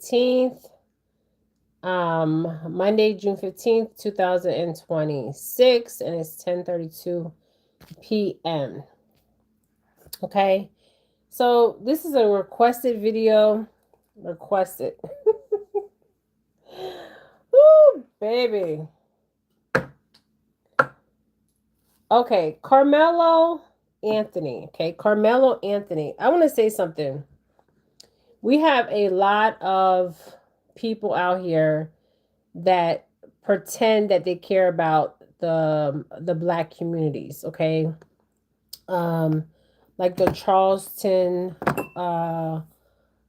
15th, Monday, June 15th, 2026, and it's 10:32 p.m. Okay, so this is a requested video. Requested. Woo, baby. Okay, Karmelo Anthony. Okay, Karmelo Anthony. I want to say something. We have a lot of people out here that pretend that they care about the black communities, okay? Um like the Charleston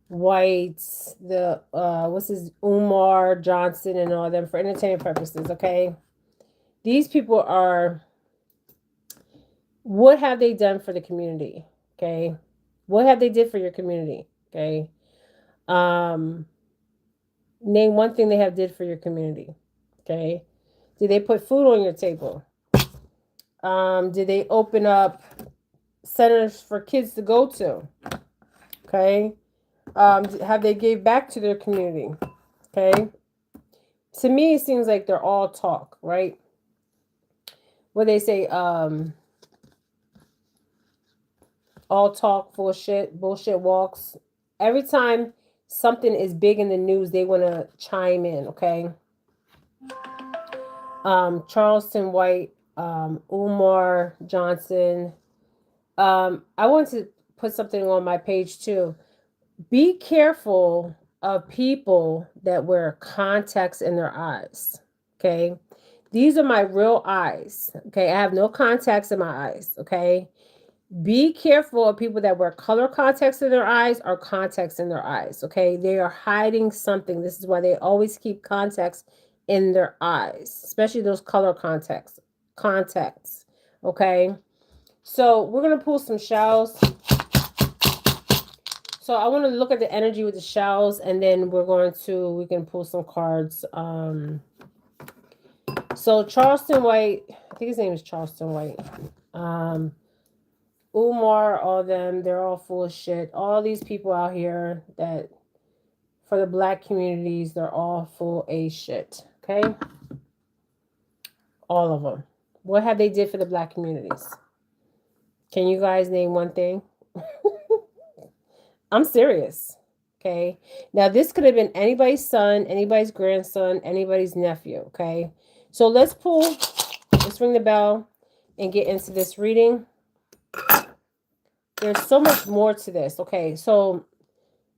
whites, the what's his Umar Johnson and all them for entertainment purposes, okay? These people are, what have they done for the community? Okay? What have they did for your community? Okay? Um Name one thing they have did for your community. Okay? Did they put food on your table? Did they open up centers for kids to go to? Okay? Have they gave back to their community? Okay? To me, it seems like they're all talk, right? What they say, all talk, full shit, bullshit walks. Every time something is big in the news, they want to chime in, okay? Charleston White, Umar Johnson. I want to put something on my page too. Be careful of people that wear contacts in their eyes. Okay. These are my real eyes. Okay. I have no contacts in my eyes. Okay. Be careful of people that wear color contacts in their eyes or contacts in their eyes. Okay. They are hiding something. This is why they always keep contacts in their eyes, especially those color contacts. Contacts. Okay. So we're going to pull some shells. So I want to look at the energy with the shells, and then we can pull some cards. So Charleston White, I think his name is Charleston White. Umar, all them, they're all full of shit. All these people out here that for the black communities, they're all full of shit. Okay, all of them. What have they did for the black communities? Can you guys name one thing? I'm serious. Okay. Now, this could have been anybody's son, anybody's grandson, anybody's nephew. Okay. So let's ring the bell and get into this reading. There's so much more to this. Okay. So,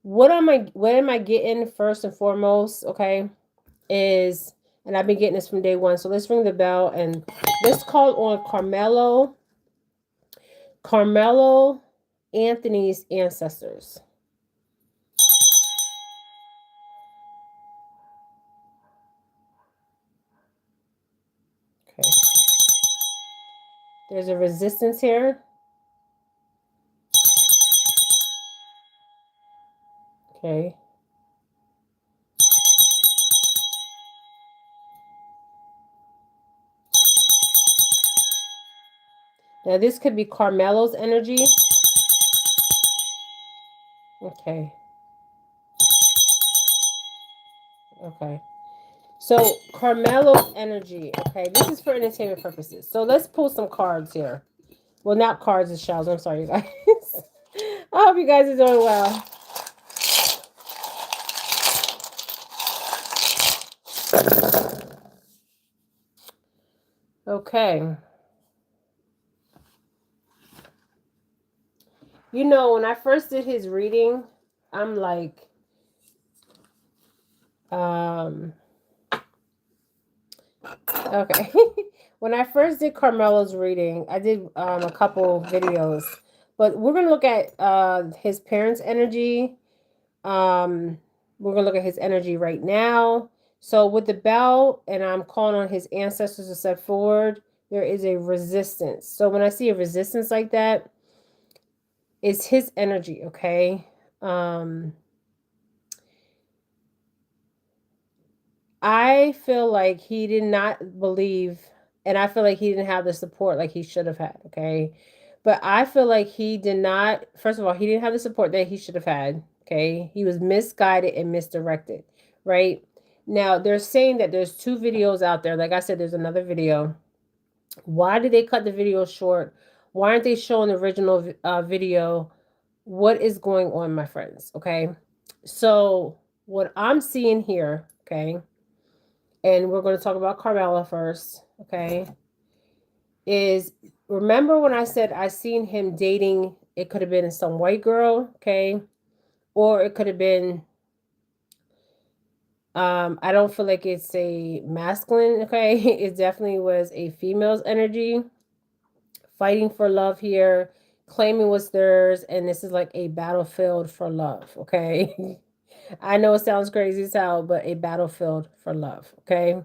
what am I getting first and foremost? Okay. Is, and I've been getting this from day one. So let's ring the bell and let's call on Karmelo Anthony's ancestors. Okay. There's a resistance here. Okay. Now this could be Karmelo's energy. Okay. Okay. So Karmelo's energy. Okay. This is for entertainment purposes. So let's pull some cards here. Well, not cards and shells. I'm sorry, you guys. I hope you guys are doing well. Okay. You know, when I first did his reading, I'm like, um, okay. When I first did Carmelo's reading, I did a couple videos, but we're gonna look at his parents' energy. Um, we're gonna look at his energy right now. So with the bell, and I'm calling on his ancestors to step forward, there is a resistance. So when I see a resistance like that, it's his energy, okay? I feel like he did not believe, and I feel like he didn't have the support like he should have had, okay? But I feel like he did not, first of all, he didn't have the support that he should have had, Okay. He was misguided and misdirected, right? Now they're saying that there's two videos out there. Like I said, there's another video. Why did they cut the video short? Why aren't they showing the original video? What is going on, my friends? Okay. So, what I'm seeing here, okay, and we're going to talk about Carmela first, okay, is remember when I said I seen him dating, it could have been some white girl, okay, or it could have been, I don't feel like it's a masculine, okay, it definitely was a female's energy fighting for love here, claiming what's theirs, and this is like a battlefield for love, okay. I know it sounds crazy as hell, but a battlefield for love, okay.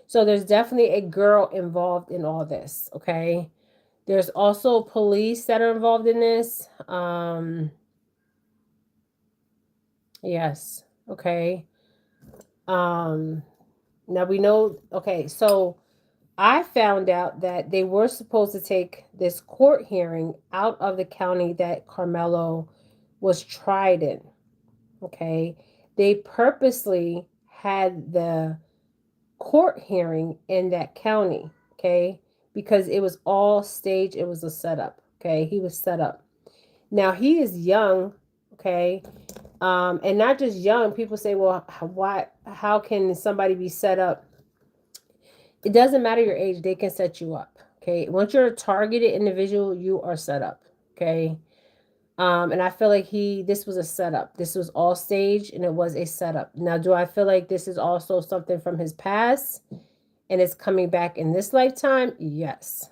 So there's definitely a girl involved in all this, okay. There's also police that are involved in this. Yes, okay. Um, Now we know, okay, so I found out that they were supposed to take this court hearing out of the county that Carmelo was tried in, okay. They purposely had the court hearing in that county, okay, because it was all staged, it was a setup, okay. He was set up. Now he is young, okay, and not just young. People say, well, why, how can somebody be set up? It doesn't matter your age, they can set you up, okay. Once you're a targeted individual, you are set up, okay. And I feel like this was a setup. This was all staged and it was a setup. Now, do I feel like this is also something from his past and it's coming back in this lifetime? Yes.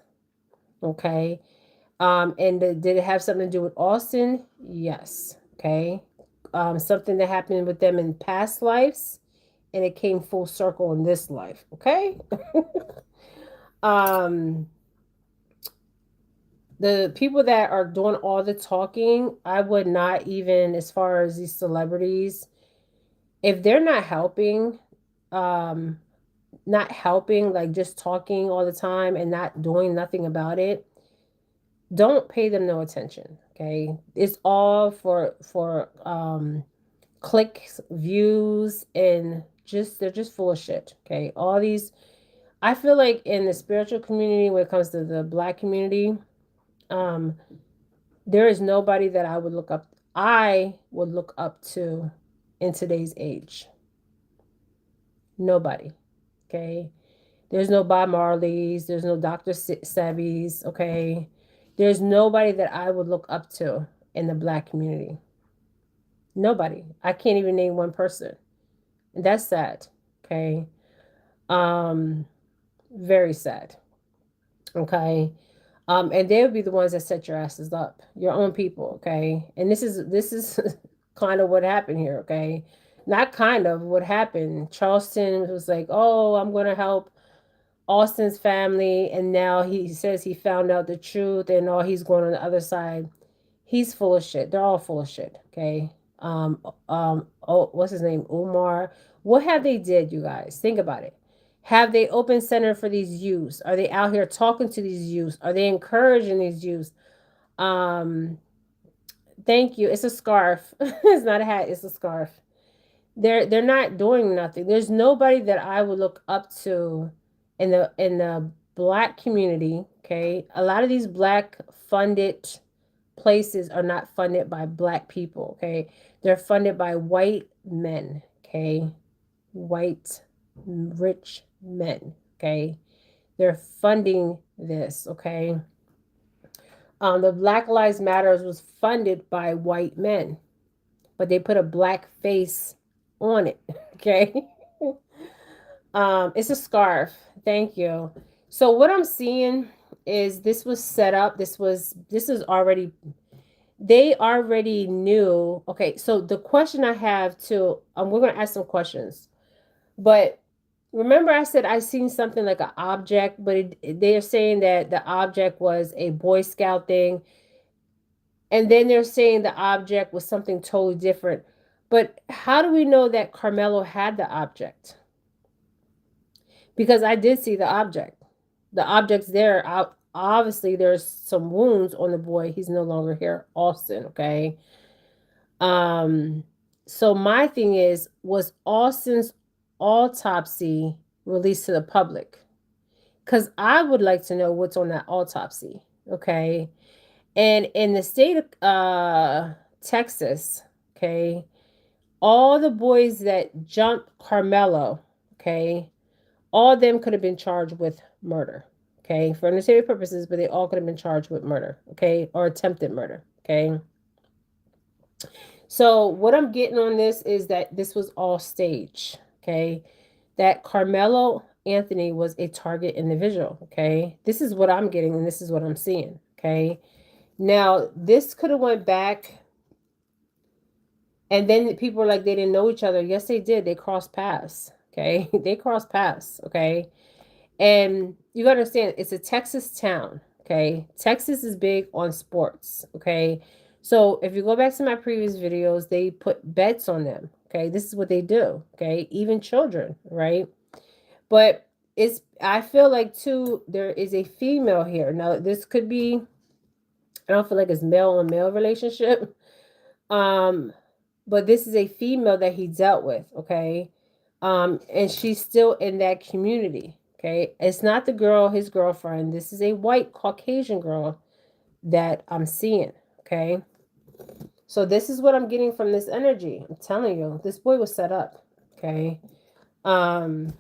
Okay. And did it have something to do with Austin? Yes. Okay. Something that happened with them in past lives and it came full circle in this life. Okay. um, the people that are doing all the talking, I would not even, as far as these celebrities, if they're um, not helping, like just talking all the time and not doing nothing about it, don't pay them no attention. Okay. It's all for clicks, views, and just they're just full of shit. Okay. All these, I feel like in the spiritual community, when it comes to the black community, um, there is nobody that I would look up to in today's age. Nobody. Okay. There's no Bob Marley's, there's no Dr. Sebi's, okay. There's nobody that I would look up to in the black community. Nobody. I can't even name one person. And that's sad. Okay. Um, Very sad. Okay. And they'll be the ones that set your asses up, your own people, okay? And this is kind of what happened here, okay? Not kind of what happened. Charleston was like, "Oh, I'm going to help Austin's family," and now he says he found out the truth and all he's going on the other side. He's full of shit. They're all full of shit, okay? Oh, what's his name? Umar. What have they did, you guys? Think about it. Have they opened center for these youths? Are they out here talking to these youths? Are they encouraging these youths? Um, thank you. It's a scarf. It's not a hat, it's a scarf. They're not doing nothing. There's nobody that I would look up to in the black community, okay? A lot of these black funded places are not funded by black people, okay? They're funded by white men, okay? White rich men, okay? They're funding this, okay? The Black Lives Matters was funded by white men, but they put a black face on it, okay? It's a scarf. Thank you. So what I'm seeing is this was set up. This is already, they already knew. Okay, so the question I have too, we're gonna ask some questions, but remember I said I seen something like an object, but they're saying that the object was a Boy Scout thing, and then they're saying the object was something totally different. But how do we know that Carmelo had the object? Because I did see the object. The object's there. Obviously, there's some wounds on the boy. He's no longer here, Austin. Okay. So my thing is, was Austin's autopsy released to the public? Because I would like to know what's on that autopsy. Okay. And in the state of Texas, okay, all the boys that jumped Carmelo, okay, all of them could have been charged with murder, okay, for entertainment purposes, but they all could have been charged with murder, okay, or attempted murder, okay. So what I'm getting on this is that this was all staged, okay, that Carmelo Anthony was a target individual, okay. This is what I'm getting, and this is what I'm seeing, okay. Now this could have went back, and then people were like they didn't know each other. Yes, they did. They crossed paths, okay. They crossed paths, okay. And you gotta understand, it's a Texas town, okay? Texas is big on sports, okay? So if you go back to my previous videos, they put bets on them, okay? This is what they do, okay? Even children, right? But I feel like too, there is a female here. Now, this could be, I don't feel like it's male on male relationship. Um, but this is a female that he dealt with, okay? And she's still in that community, okay? It's not the girl, his girlfriend. This is a white Caucasian girl that I'm seeing, okay? So this is what I'm getting from this energy. I'm telling you, this boy was set up, okay? Um,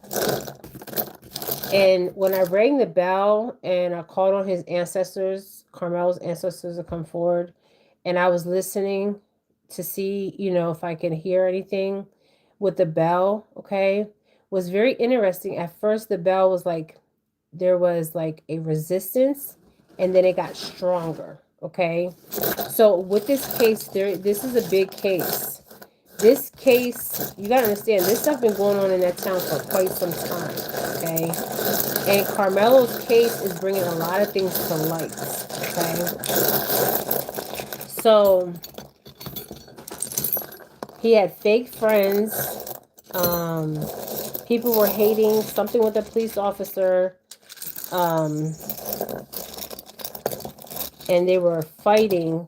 and when I rang the bell and I called on his ancestors, Carmelo's ancestors, to come forward, and I was listening to see, if I can hear anything with the bell, okay, was very interesting. At first, the bell was like, there was like a resistance, and then it got stronger, okay. So with this case, this is a big case. This case, you gotta understand, this stuff been going on in that town for quite some time, okay. And Carmelo's case is bringing a lot of things to light, okay. So he had fake friends. People were hating something with a police officer. And they were fighting.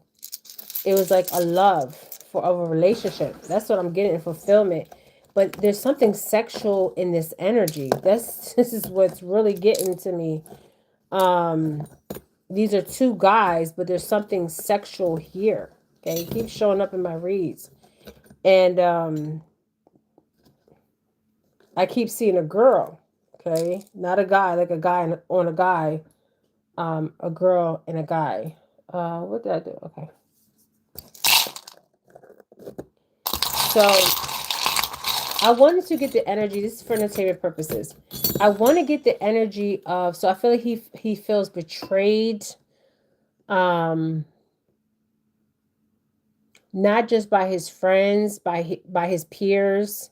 It was like a love of a relationship. That's what I'm getting in fulfillment. But there's something sexual in this energy. This is what's really getting to me. These are two guys, but there's something sexual here. Okay, it keeps showing up in my reads. And I keep seeing a girl, okay? Not a guy, like a guy on a guy. A girl and a guy. What did I do? Okay. So I wanted to get the energy. This is for entertainment purposes. I want to get the energy of. So I feel like he feels betrayed. Not just by his friends, by his peers,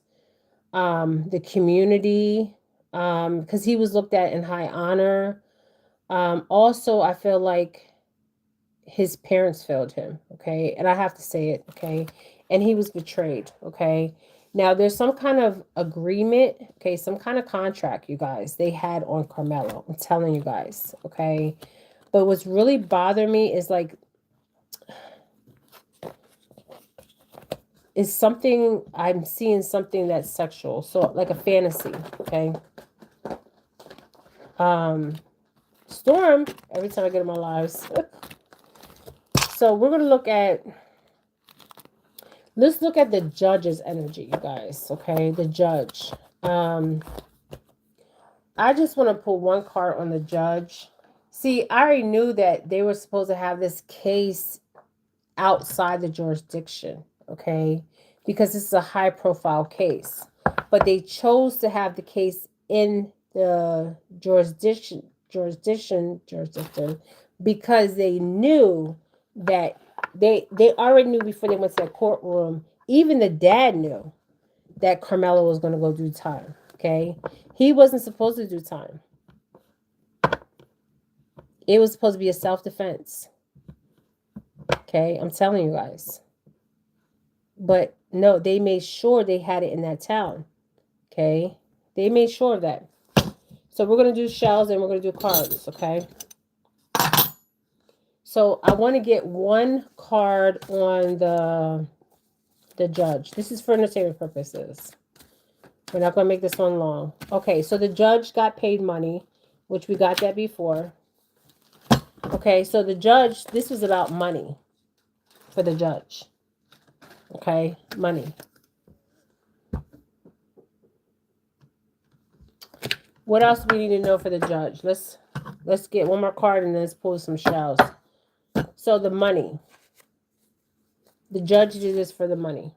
the community, because he was looked at in high honor. Also, I feel like his parents failed him, okay? And I have to say it, okay? And he was betrayed, okay? Now, there's some kind of agreement, okay? Some kind of contract, you guys, they had on Carmelo. I'm telling you guys, okay? But what's really bothering me is like, is something, I'm seeing something that's sexual. So, like a fantasy, okay? Storm, every time I get in my lives. So, we're going to let's look at the judge's energy, you guys, okay? The judge. I just want to pull one card on the judge. See, I already knew that they were supposed to have this case outside the jurisdiction, okay? Because this is a high profile case. But they chose to have the case in the jurisdiction because they knew that they already knew before they went to the courtroom. Even the dad knew that Carmelo was going to go do time, okay? He wasn't supposed to do time. It was supposed to be a self-defense. Okay, I'm telling you guys. But no, they made sure they had it in that town. Okay, they made sure of that. So we're going to do shells and we're going to do cards, okay? So I want to get one card on the The judge. This is for entertainment purposes. We're not going to make this one long. Okay, so the judge got paid money, which we got that before. Okay, so the judge, this was about money for the judge. Okay, money. What else do we need to know for the judge? Let's get one more card and then let's pull some shells. So the money. The judge did this for the money.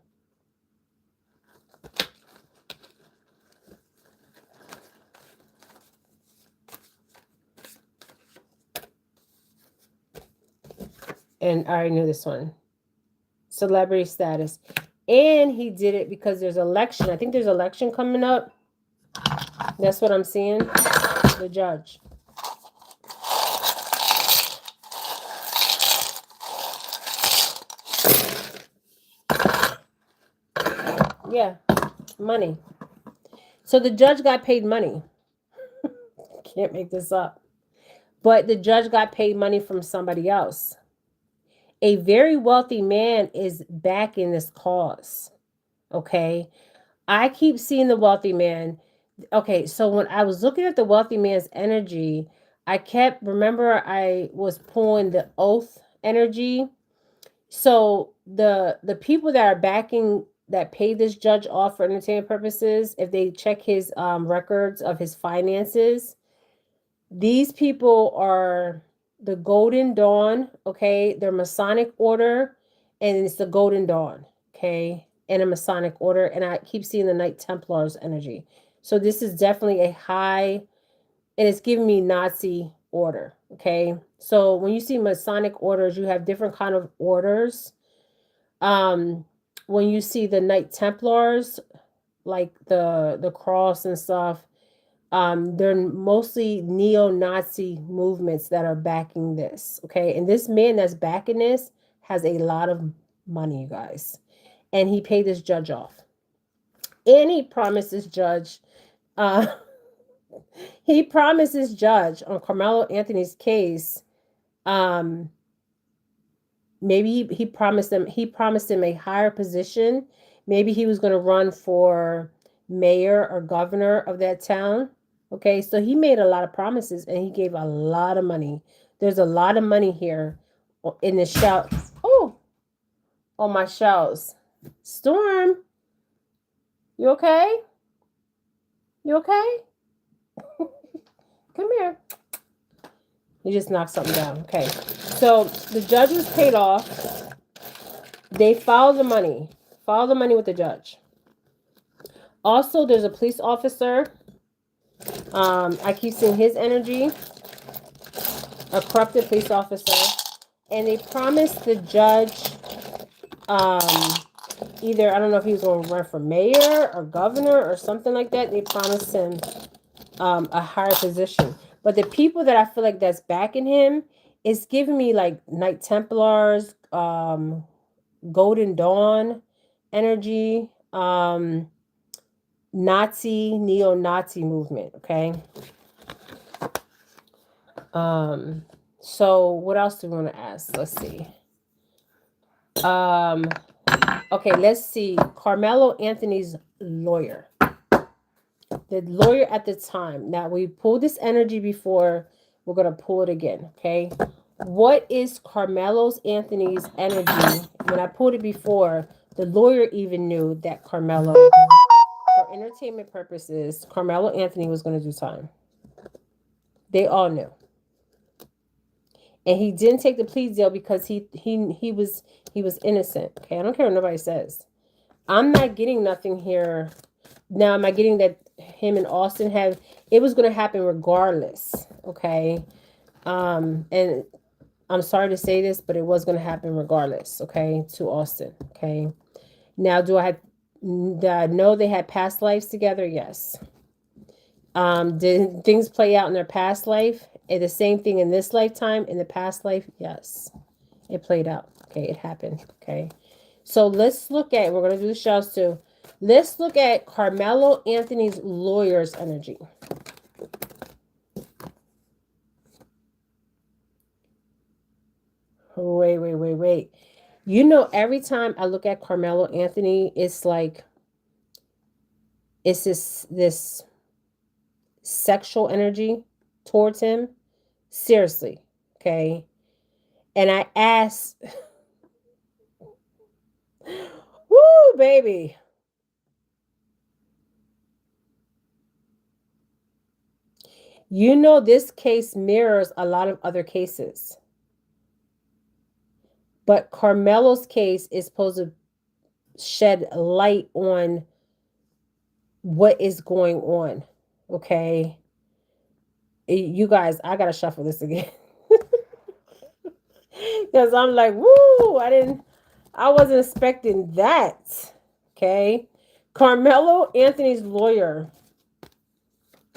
And I already knew this one. Celebrity status. And he did it because there's election. I think there's election coming up. That's what I'm seeing. The judge. Yeah, money. So the judge got paid money. Can't make this up. But the judge got paid money from somebody else. A very wealthy man is backing this cause. Okay. I keep seeing the wealthy man. Okay, so when I was looking at the wealthy man's energy, remember I was pulling the oath energy. So the people that are backing that pay this judge off for entertainment purposes, if they check his records of his finances, these people are the Golden Dawn, okay? They're Masonic order, and it's the Golden Dawn, okay? And a Masonic order, and I keep seeing the Knight Templars energy. So this is definitely a high, and it's giving me Nazi order, okay? So when you see Masonic orders, you have different kind of orders. When you see the Knight Templars, like the cross and stuff, they're mostly neo-Nazi movements that are backing this, okay? And this man that's backing this has a lot of money, you guys. And he paid this judge off. And he promised this judge, on Carmelo Anthony's case, maybe he promised him a higher position. Maybe he was going to run for mayor or governor of that town. Okay, so he made a lot of promises and he gave a lot of money. There's a lot of money here in the shout. Oh, on my shelves. Storm, you okay? You okay? Come here. He just knocked something down. Okay, so the judge was paid off. They follow the money. Follow the money with the judge. Also, there's a police officer. I keep seeing his energy. A corrupted police officer. And they promised the judge either, I don't know if he was going to run for mayor or governor or something like that. They promised him a higher position. But the people that I feel like that's backing him is giving me like Knight Templars, Golden Dawn energy, Nazi, neo-Nazi movement, okay? So what else do we want to ask? Let's see. Okay, let's see. Carmelo Anthony's lawyer. The lawyer at the time. Now, we pulled this energy before. We're going to pull it again, okay? What is Carmelo Anthony's energy? When I pulled it before, the lawyer even knew that Carmelo, for entertainment purposes, Carmelo Anthony was going to do time. They all knew. And he didn't take the plea deal because he was innocent. Okay, I don't care what nobody says. I'm not getting nothing here. Now, am I getting that him and Austin have? It was going to happen regardless. Okay, and I'm sorry to say this, but it was going to happen regardless. Okay, to Austin. Okay, now do I know they had past lives together? Yes. Did things play out in their past life? And the same thing in this lifetime, in the past life? Yes. It played out. Okay, it happened. Okay. So let's look at, we're going to do the shells too. Let's look at Carmelo Anthony's lawyer's energy. Wait. You know, every time I look at Carmelo Anthony, it's like it's this sexual energy towards him. Seriously. Okay. And I asked, woo, baby. You know, this case mirrors a lot of other cases. But Carmelo's case is supposed to shed light on what is going on. Okay. You guys, I gotta shuffle this again. Because I'm like, woo, I wasn't expecting that. Okay. Carmelo Anthony's lawyer.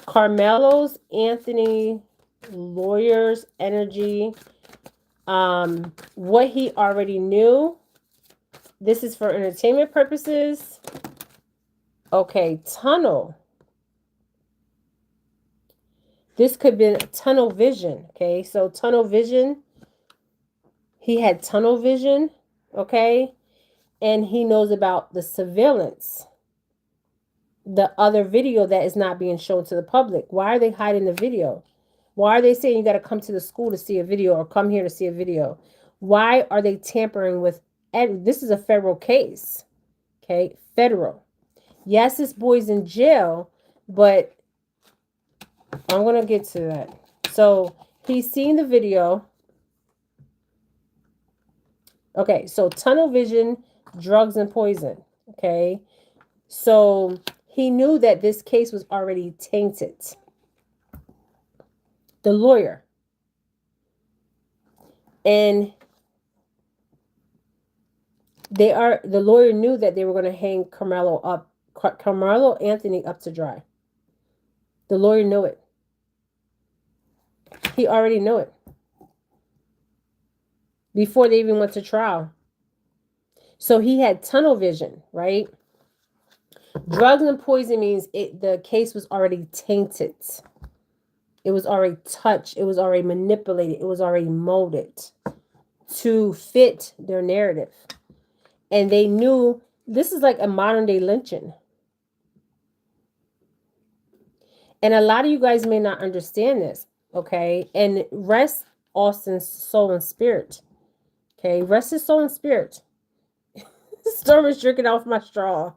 Carmelo's Anthony lawyer's energy. What he already knew. This is for entertainment purposes. Okay, tunnel. This could be tunnel vision. Okay, so tunnel vision. He had tunnel vision. Okay, and he knows about the surveillance. The other video that is not being shown to the public. Why are they hiding the video? Why are they saying you got to come to the school to see a video or come here to see a video? Why are they tampering with? This is a federal case. Okay, federal. Yes, this boy's in jail, but I'm going to get to that. So he's seen the video. Okay, so tunnel vision, drugs, and poison. Okay, so he knew that this case was already tainted. The lawyer. And the lawyer knew that they were going to hang Carmelo Anthony up to dry. The lawyer knew it. He already knew it. Before they even went to trial. So he had tunnel vision, right? Drugs and poison means the case was already tainted. It was already touched. It was already manipulated. It was already molded to fit their narrative. And they knew this is like a modern day lynching. And a lot of you guys may not understand this, okay? And rest Austin's soul and spirit. Okay, rest his soul and spirit. Storm is drinking off my straw.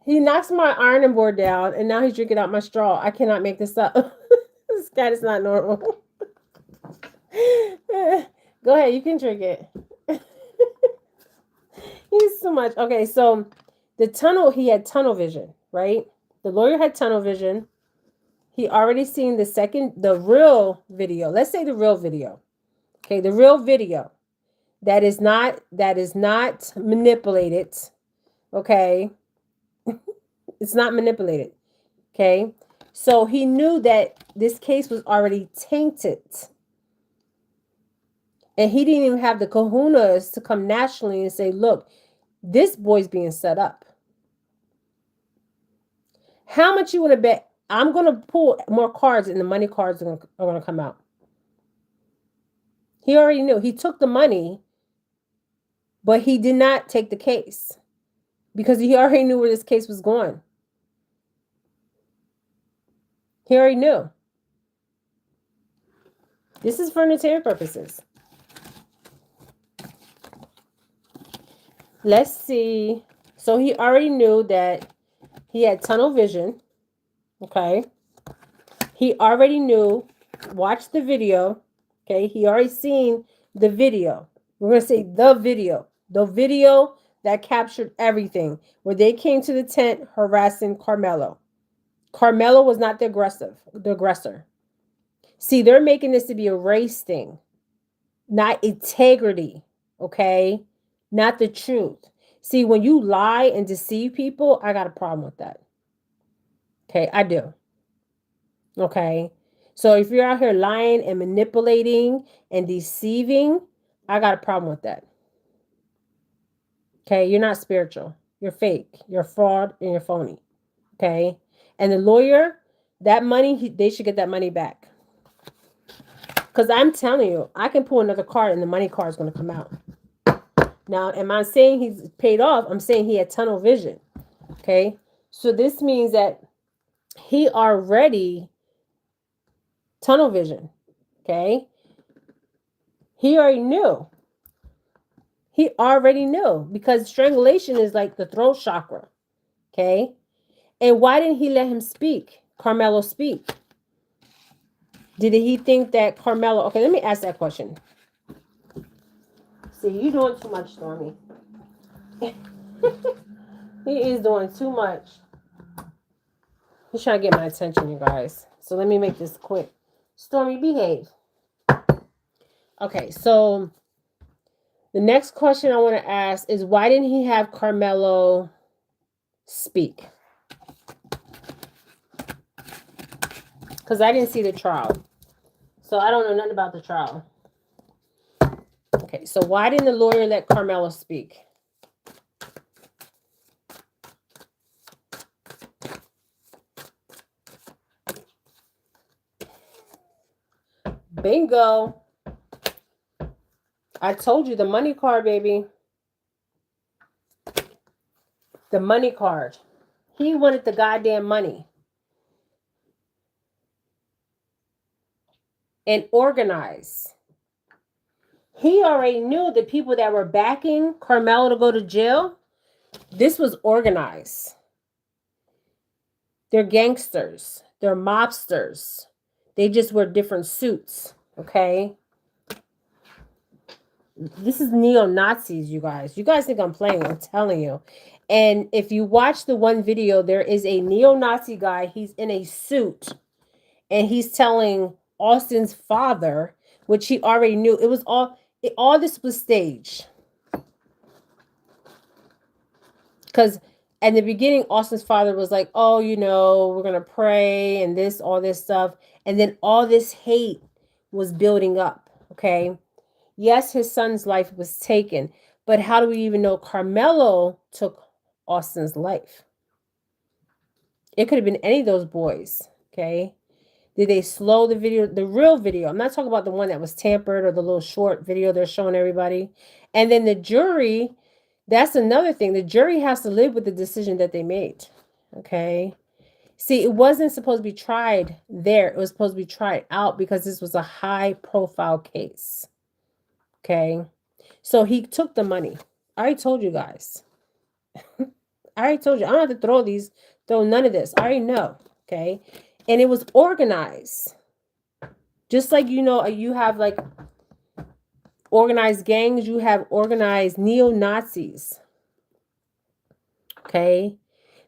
He knocks my ironing board down, and now he's drinking out my straw. I cannot make this up. This guy is not normal. Go ahead, you can drink it. He's too much. Okay, so he had tunnel vision, right? The lawyer had tunnel vision. He already seen the real video. Let's say the real video. Okay, the real video that is not manipulated. Okay. It's not manipulated. Okay. So he knew that this case was already tainted. And he didn't even have the kahunas to come nationally and say, look, this boy's being set up. How much you want to bet? I'm going to pull more cards and the money cards are going to come out. He already knew. He took the money, but he did not take the case because he already knew where this case was going. He already knew. This is for entertainment purposes. Let's see. So he already knew that he had tunnel vision. Okay. He already knew. Watch the video. Okay. He already seen the video. We're going to say the video. The video that captured everything. Where they came to the tent harassing Carmelo. Carmelo was not the aggressor. See, they're making this to be a race thing. Not integrity. Okay. Not the truth. See, when you lie and deceive people, I got a problem with that. Okay, I do. Okay. So if you're out here lying and manipulating and deceiving, I got a problem with that. Okay, you're not spiritual. You're fake. You're fraud and you're phony. Okay. And the lawyer, that money, they should get that money back. Because I'm telling you, I can pull another card and the money card is going to come out. Now, am I saying he's paid off? I'm saying he had tunnel vision. Okay. So this means that he already tunnel vision. Okay. He already knew. He already knew because strangulation is like the throat chakra. Okay. And why didn't he let him speak? Karmelo speak. Did he think that Karmelo? Okay, let me ask that question. See, you doing too much, Stormy. He is doing too much. He's trying to get my attention, you guys. So let me make this quick. Stormy, behave. Okay, so the next question I want to ask is why didn't he have Karmelo speak? Because I didn't see the trial. So I don't know nothing about the trial. Okay, so why didn't the lawyer let Karmelo speak? Bingo. I told you the money card, baby. The money card. He wanted the goddamn money. And organize. He already knew the people that were backing Karmelo to go to jail. This was organized. They're gangsters. They're mobsters. They just wear different suits. Okay? This is neo-Nazis, you guys. You guys think I'm playing. I'm telling you. And if you watch the one video, there is a neo-Nazi guy. He's in a suit. And he's telling Austin's father, which he already knew. It was all this was staged. Because at the beginning, Austin's father was like, oh, we're going to pray and this, all this stuff. And then all this hate was building up. Okay. Yes, his son's life was taken. But how do we even know Karmelo took Austin's life? It could have been any of those boys. Okay. Did they slow the video? The real video. I'm not talking about the one that was tampered or the little short video they're showing everybody. And then the jury, that's another thing. The jury has to live with the decision that they made. Okay. See, it wasn't supposed to be tried there. It was supposed to be tried out because this was a high profile case. Okay. So he took the money. I already told you guys. I already told you. I don't have to throw none of this. I already know. Okay. And it was organized. Just like, you have like organized gangs, you have organized neo-Nazis. Okay.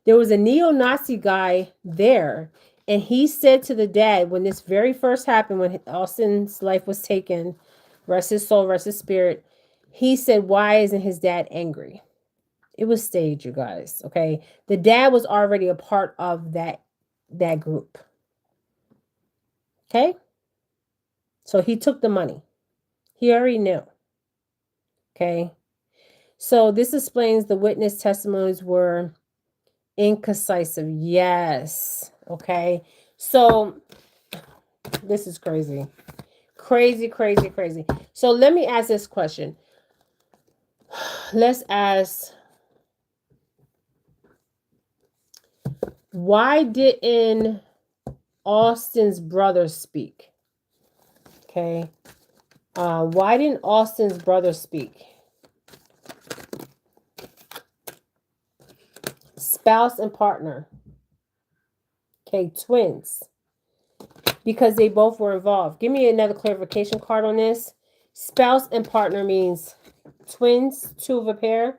There was a neo-Nazi guy there. And he said to the dad, when this very first happened, when Austin's life was taken, rest his soul, rest his spirit, he said, why isn't his dad angry? It was staged, you guys. Okay. The dad was already a part of that group. Okay. So he took the money. He already knew. Okay. So this explains the witness testimonies were incisive. Yes. Okay. So this is crazy. Crazy, crazy, crazy. So let me ask this question. Let's ask, why didn't Austin's brother speak? Okay. Why didn't Austin's brother speak? Spouse and partner. Okay, twins. Because they both were involved. Give me another clarification card on this. Spouse and partner means twins, two of a pair,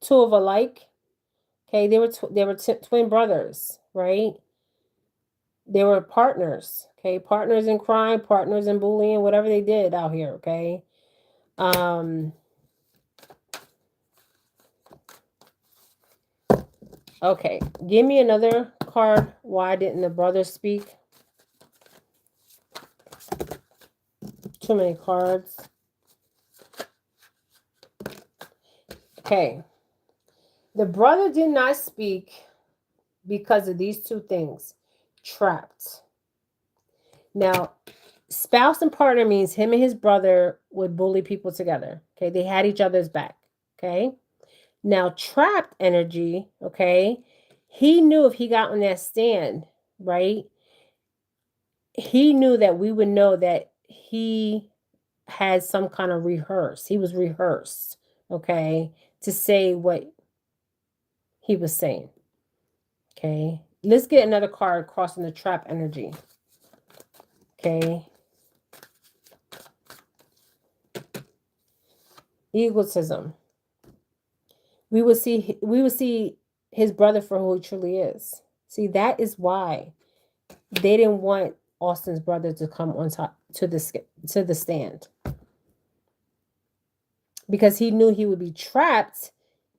two of a like. Okay, they were twin brothers, right? They were partners. Okay, partners in crime, partners in bullying, whatever they did out here. Okay. Okay, give me another card. Why didn't the brothers speak? Too many cards. Okay. The brother did not speak because of these two things. Trapped. Now, spouse and partner means him and his brother would bully people together. Okay, they had each other's back. Okay. Now, trapped energy, okay, he knew if he got on that stand, right, he knew that we would know that he had some kind of rehearse. He was rehearsed, okay, to say what he was saying. Okay. Let's get another card crossing the trap energy. Okay. Egotism. We will see his brother for who he truly is. See, that is why they didn't want Austin's brother to come on top to the stand, because he knew he would be trapped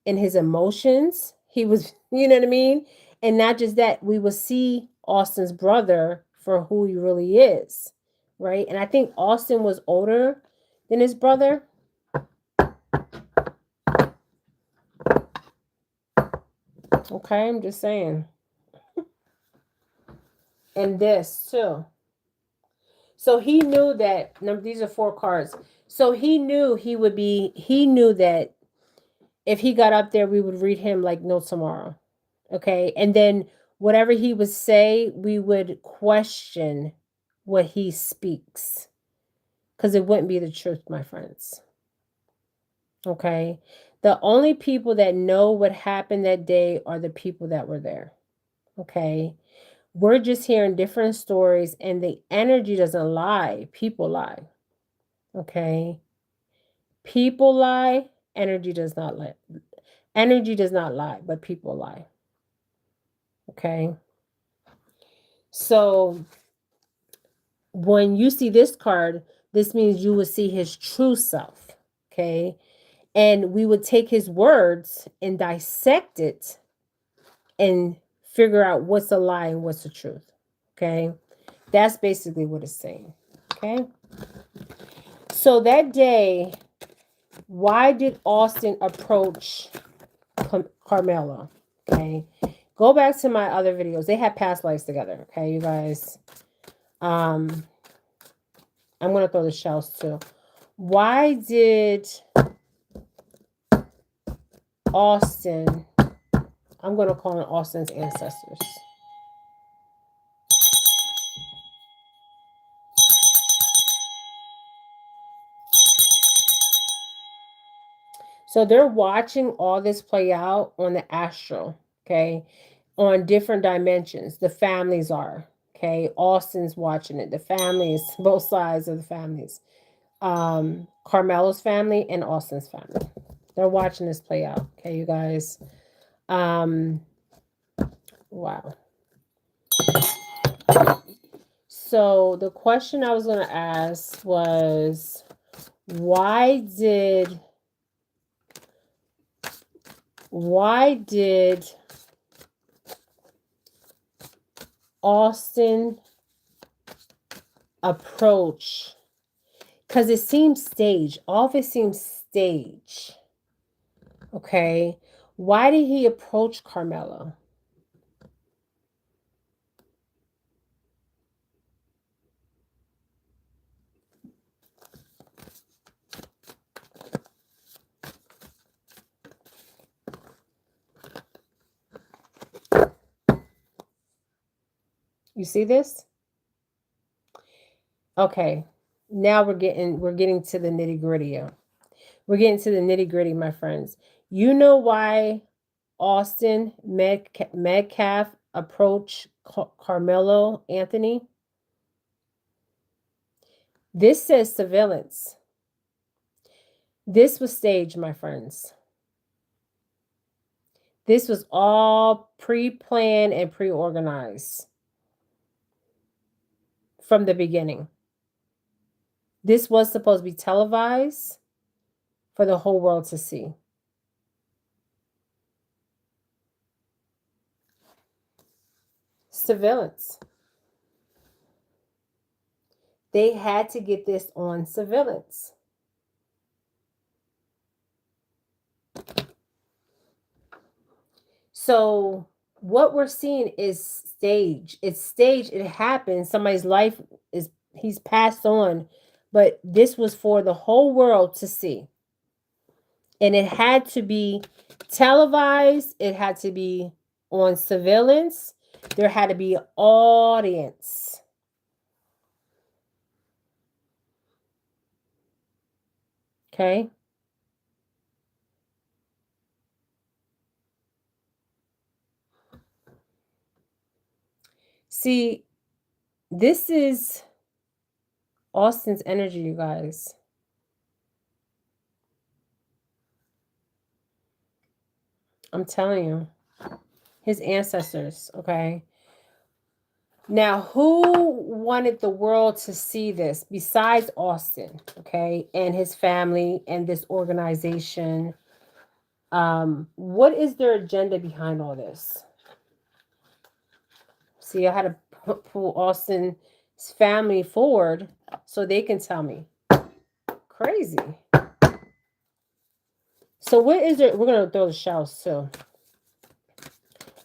in his emotions. He was, you know what I mean? And not just that, we will see Austin's brother for who he really is, right? And I think Austin was older than his brother. Okay, I'm just saying. And this too. So he knew that, these are 4 cards. So he knew he knew that if he got up there, we would read him like no tomorrow. Okay. And then whatever he would say, we would question what he speaks, because it wouldn't be the truth, my friends. Okay. The only people that know what happened that day are the people that were there. Okay. We're just hearing different stories, and the energy doesn't lie. People lie. Okay. People lie. Energy does not lie. Energy does not lie, but people lie. Okay. So when you see this card, this means you will see his true self. Okay. And we would take his words and dissect it and figure out what's a lie and what's the truth. Okay. That's basically what it's saying. Okay. So that day, why did Austin approach Karmelo? Okay. Go back to my other videos. They had past lives together. Okay, you guys. I'm gonna throw the shells too. Why did Austin, I'm gonna call on Austin's ancestors. So they're watching all this play out on the astral, okay, on different dimensions. The families are, okay. Austin's watching it. The families, both sides of the families. Carmelo's family and Austin's family. They're watching this play out. Okay, you guys. Wow. So the question I was going to ask was, why did Austin approach? Because it seems staged. All of it seems staged. Okay. Why did he approach Karmelo? You see this? Okay. Now we're getting to the nitty-gritty. We're getting to the nitty-gritty, my friends. You know why Austin Metcalf approached Carmelo Anthony? This says surveillance. This was staged, my friends. This was all pre-planned and pre-organized from the beginning. This was supposed to be televised for the whole world to see. Surveillance. They had to get this on surveillance. So what we're seeing is staged. It's staged. It happened. Somebody's life he's passed on, but this was for the whole world to see. And it had to be televised, it had to be on surveillance, there had to be an audience. Okay. See, this is Austin's energy, you guys. I'm telling you, his ancestors. Okay. Now, who wanted the world to see this besides Austin? Okay. And his family and this organization. What is their agenda behind all this? See, I had to pull Austin's family forward so they can tell me. Crazy. So what is it? We're gonna throw the shells too.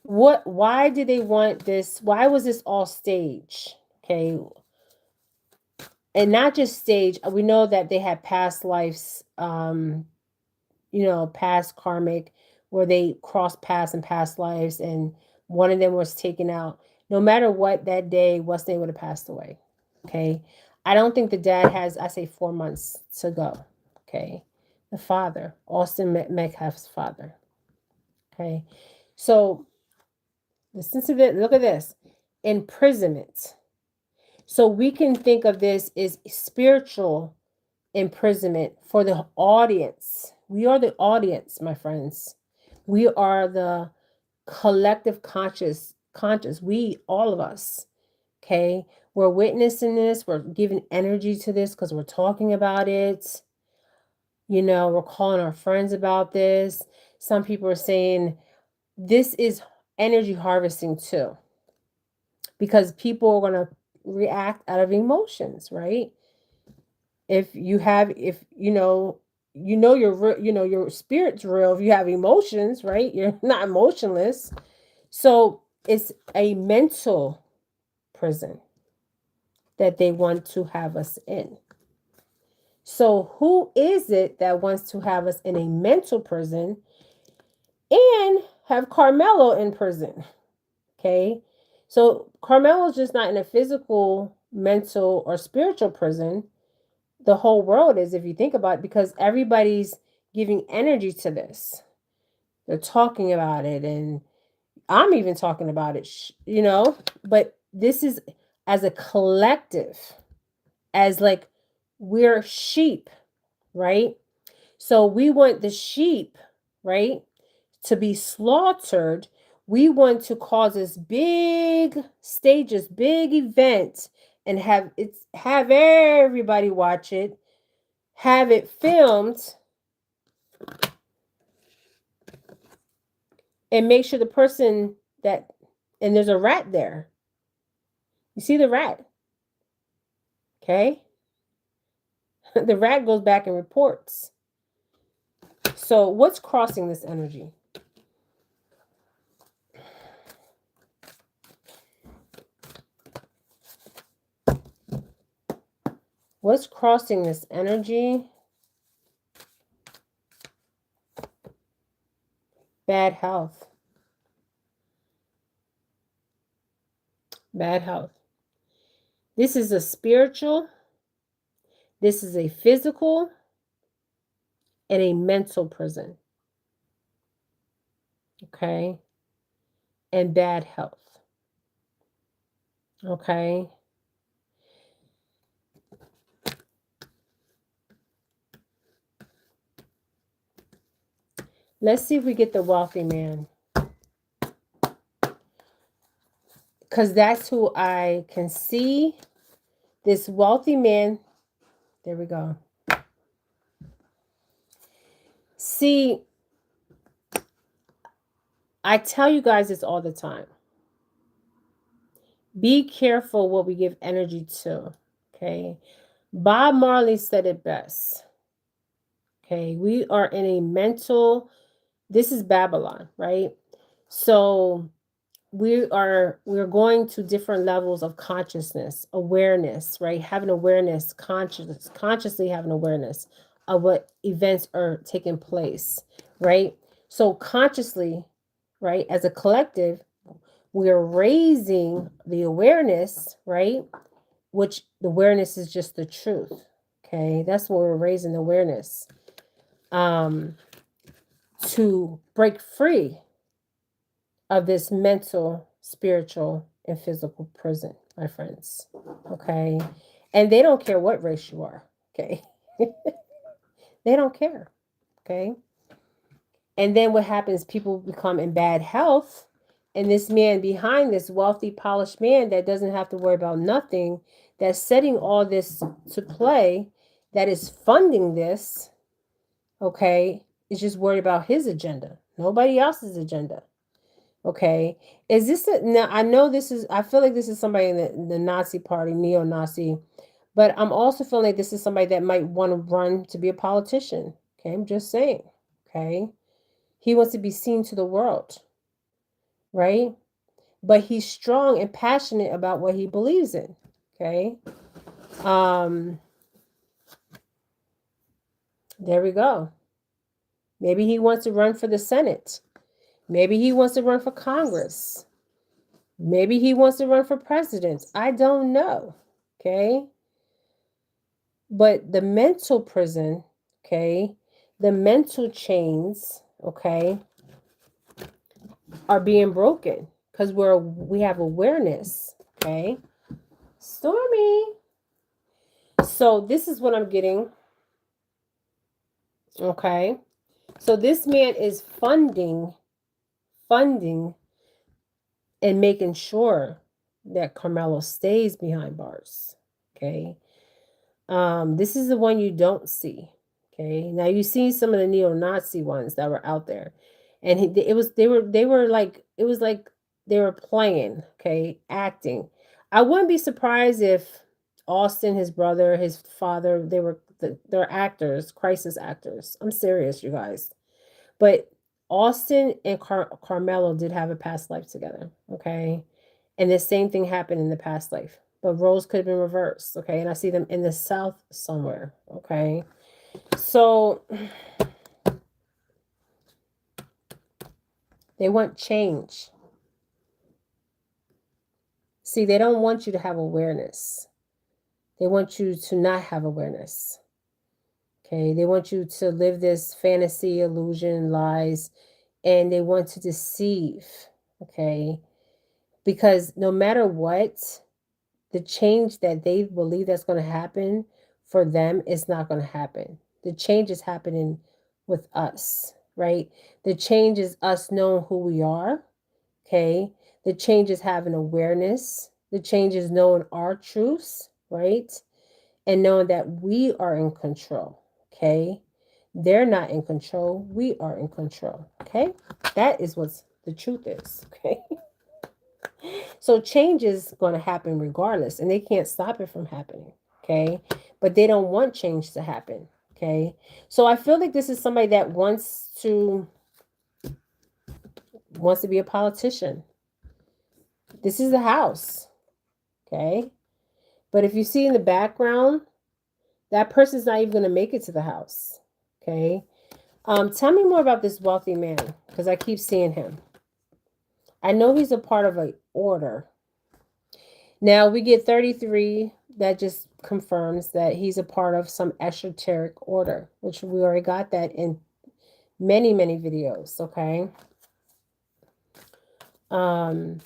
Why did they want this? Why was this all stage? Okay. And not just stage. We know that they had past lives, past karmic, where they crossed paths in past lives, and one of them was taken out. No matter what, that day, Weston would have passed away. Okay. I don't think the dad has, I say, 4 months to go. Okay. The father, Austin Metcalf's father. Okay. So listen to this. Look at this. Imprisonment. So we can think of this as spiritual imprisonment for the audience. We are the audience, my friends. We are the collective conscious. We, all of us. Okay. We're witnessing this. We're giving energy to this because we're talking about it. We're calling our friends about this. Some people are saying this is energy harvesting too, because people are going to react out of emotions, right? If your spirit's real, if you have emotions, right? You're not emotionless. So it's a mental prison that they want to have us in. So who is it that wants to have us in a mental prison and have Karmelo in prison? Okay. So Karmelo's just not in a physical, mental, or spiritual prison. The whole world is, if you think about it, because everybody's giving energy to this. They're talking about it, and I'm even talking about it, but this is as a collective, as like we're sheep, right? So we want the sheep, right, to be slaughtered. We want to cause this big stages, big event, and have everybody watch it, have it filmed, and make sure the person that and there's a rat there. You see the rat, okay? The rat goes back and reports. So what's crossing this energy? What's crossing this energy? Bad health. Bad health. This is a spiritual, this is a physical, and a mental prison. Okay? And bad health. Okay? Let's see if we get the wealthy man. Because that's who I can see. This wealthy man. There we go. See, I tell you guys this all the time. Be careful what we give energy to. Okay. Bob Marley said it best. Okay. We are in a mental, this is Babylon, right? So we're going to different levels of consciousness, awareness, right? Having awareness, consciously having awareness of what events are taking place, right? So consciously, right, as a collective, we're raising the awareness, right? Which the awareness is just the truth. Okay, that's what we're raising awareness. Um, to break free of this mental, spiritual, and physical prison, my friends. Okay. And they don't care what race you are. Okay. They don't care. Okay. And then what happens? People become in bad health. And this man behind this wealthy, polished man that doesn't have to worry about nothing, that's setting all this to play, that is funding this, okay, is just worried about his agenda, nobody else's agenda. Okay. Is this now? I know this is, I feel like this is somebody in the Nazi party, neo Nazi, but I'm also feeling like this is somebody that might want to run to be a politician. Okay. I'm just saying. Okay. He wants to be seen to the world, right? But he's strong and passionate about what he believes in. Okay. Um, there we go. Maybe he wants to run for the Senate. Maybe he wants to run for Congress. Maybe he wants to run for president. I don't know. Okay. But the mental prison, okay, the mental chains, okay, are being broken because we have awareness. Okay. Stormy. So this is what I'm getting. Okay. So this man is funding and making sure that Karmelo stays behind bars. Okay. This is the one you don't see. Okay. Now you see some of the neo-Nazi ones that were out there. And it was they were like it was like they were playing, okay, acting. I wouldn't be surprised if Austin, his brother, his father, they're actors, crisis actors. I'm serious, you guys. But Austin and Carmelo did have a past life together, okay? And the same thing happened in the past life. But roles could have been reversed, okay? And I see them in the South somewhere, okay? So they want change. See, they don't want you to have awareness. They want you to not have awareness. Okay? They want you to live this fantasy, illusion, lies, and they want to deceive, okay? Because no matter what, the change that they believe that's going to happen for them is not going to happen. The change is happening with us, right? The change is us knowing who we are, okay? The change is having awareness. The change is knowing our truths, right? And knowing that we are in control, okay? They're not in control. We are in control, okay? That is what the truth is, okay? So change is going to happen regardless, and they can't stop it from happening. Okay. But they don't want change to happen. Okay. So I feel like this is somebody that wants to be a politician. This is the house. Okay. But if you see in the background, that person's not even going to make it to the house. Okay. Tell me more about this wealthy man, because I keep seeing him. I know he's a part of an order. Now we get 33. That just confirms that he's a part of some esoteric order, which we already got that in many, many videos. Okay. Um,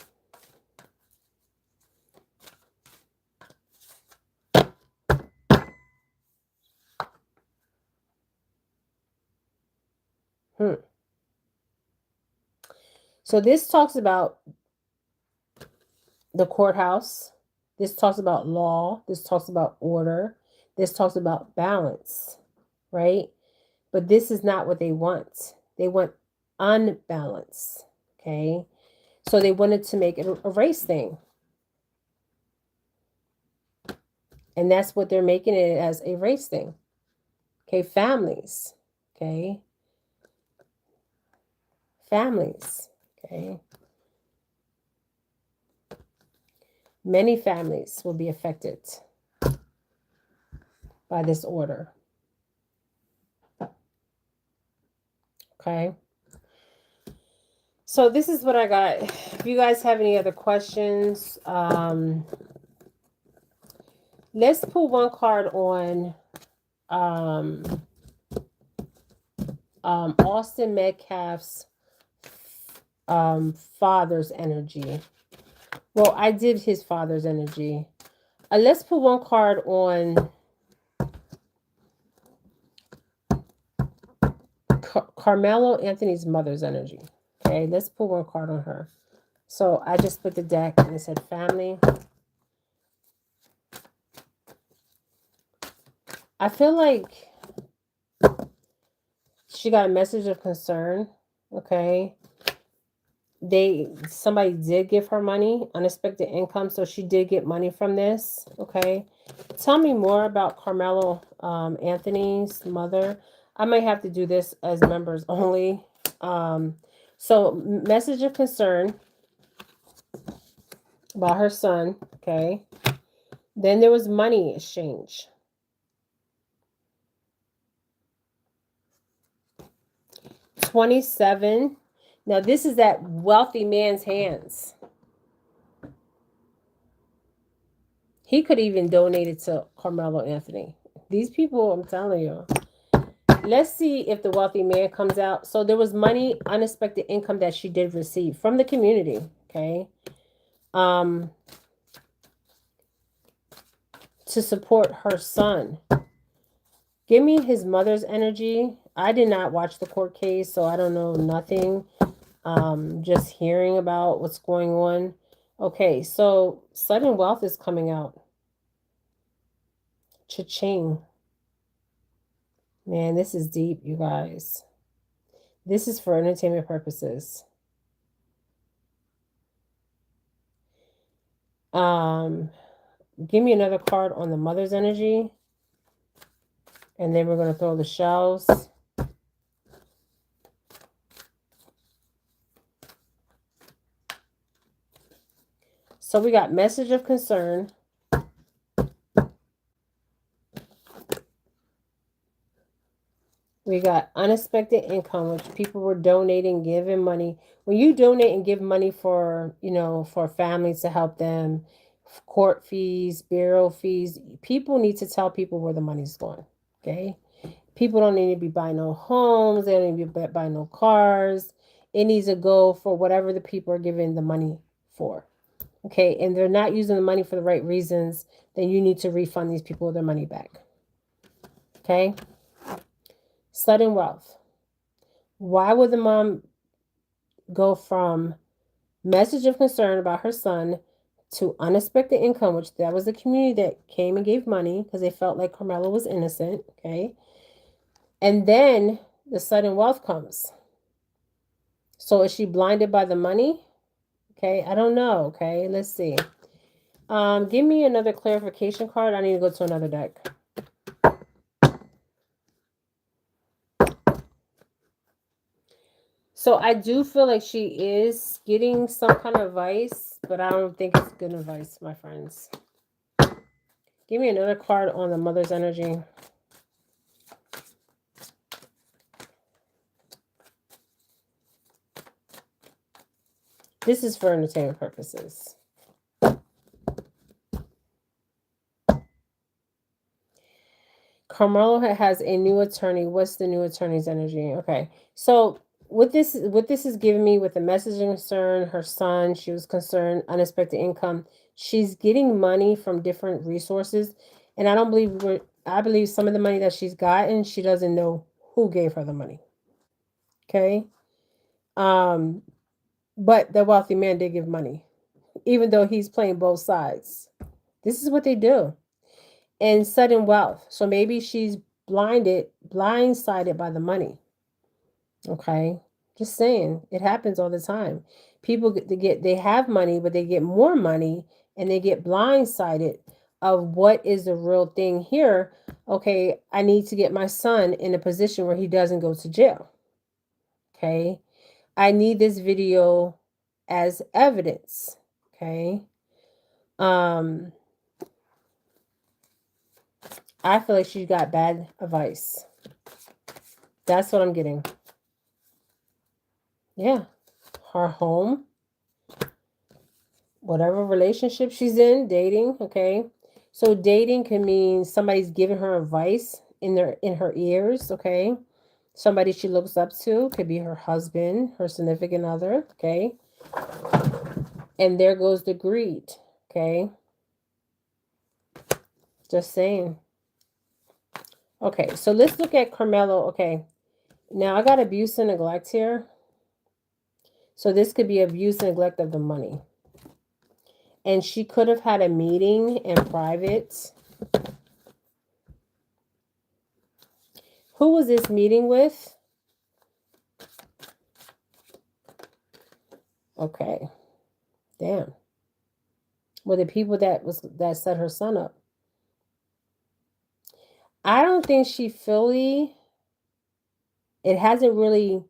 hmm. So this talks about the courthouse. This talks about law. This talks about order. This talks about balance, right? But this is not what they want. They want unbalance. Okay. So they wanted to make it a race thing. And that's what they're making it as, a race thing. Okay, families. Okay. Families. Okay. Many families will be affected by this order. Okay. So this is what I got. If you guys have any other questions, let's pull one card on um, Austin Metcalf's father's energy. Well, I did his father's energy. Let's put one card on Carmelo Anthony's mother's energy. Okay, let's put one card on her. So I just put the deck and it said family. I feel like she got a message of concern. Okay. Somebody did give her money, unexpected income, so she did get money from this. Okay. Tell me more about Carmelo Anthony's mother. I might have to do this as members only. So message of concern about her son. Okay. Then there was money exchange. 27. Now this is that wealthy man's hands. He could even donate it to Carmelo Anthony. These people, I'm telling you. Let's see if the wealthy man comes out. So there was money, unexpected income that she did receive from the community. Okay. To support her son. Give me his mother's energy. I did not watch the court case, so I don't know nothing. Just hearing about what's going on. Okay, so sudden wealth is coming out. Cha-ching. Man, this is deep, you guys. This is for entertainment purposes. Give me another card on the mother's energy. And then we're going to throw the shells. So we got message of concern. We got unexpected income, which people were donating, giving money. When you donate and give money for, for families to help them, court fees, burial fees, people need to tell people where the money's going. Okay. People don't need to be buying no homes. They don't need to be buying no cars. It needs to go for whatever the people are giving the money for. Okay. And they're not using the money for the right reasons. Then you need to refund these people their money back. Okay. Sudden wealth. Why would the mom go from message of concern about her son to unexpected income, which that was the community that came and gave money because they felt like Carmelo was innocent. Okay. And then the sudden wealth comes. So is she blinded by the money? Okay. I don't know. Okay. Let's see. Give me another clarification card. I need to go to another deck. So I do feel like she is getting some kind of advice, but I don't think it's good advice, my friends. Give me another card on the mother's energy. This is for entertainment purposes. Carmelo has a new attorney. What's the new attorney's energy? Okay. So what this is giving me with the messaging concern, her son, she was concerned, unexpected income. She's getting money from different resources. And I believe some of the money that she's gotten, she doesn't know who gave her the money. Okay. But the wealthy man did give money, even though he's playing both sides. This is what they do. And sudden wealth. So maybe she's blindsided by the money. Okay. Just saying, it happens all the time. People they have money, but they get more money and they get blindsided of what is the real thing here. Okay, I need to get my son in a position where he doesn't go to jail. Okay. I need this video as evidence. Okay. I feel like she got bad advice. That's what I'm getting. Yeah. Her home, whatever relationship she's in, dating, okay? So dating can mean somebody's giving her advice in her ears, okay? Somebody she looks up to, could be her husband, her significant other, okay? And there goes the greed, okay? Just saying. Okay, so let's look at Carmelo. Okay, now I got abuse and neglect here. So this could be abuse and neglect of the money. And she could have had a meeting in private. Who was this meeting with? Okay, damn. Were the people that set her son up? I don't think she fully. It hasn't really.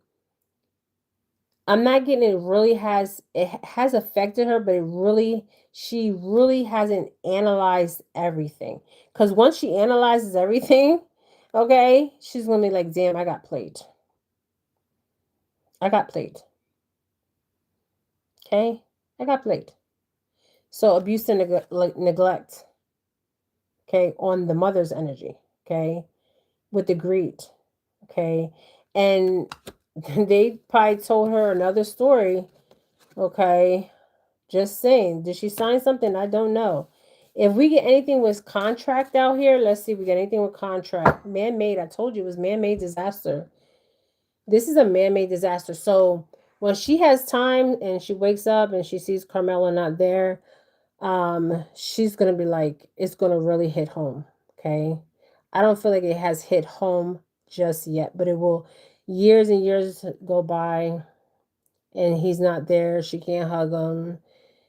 I'm not getting it has affected her, but she really hasn't analyzed everything. Because once she analyzes everything, okay, she's gonna be like, damn, I got played. I got played. Okay, I got played. So abuse and neglect, okay, on the mother's energy, okay, with the greed, okay, and they probably told her another story, okay. Just saying. Did she sign something? I don't know. If we get anything with contract out here, let's see if we get anything with contract. Man made. I told you it was man made disaster. This is a man made disaster. So when she has time and she wakes up and she sees Carmela not there, she's gonna be like, it's gonna really hit home. Okay. I don't feel like it has hit home just yet, but it will. Years and years go by and he's not there. She can't hug him.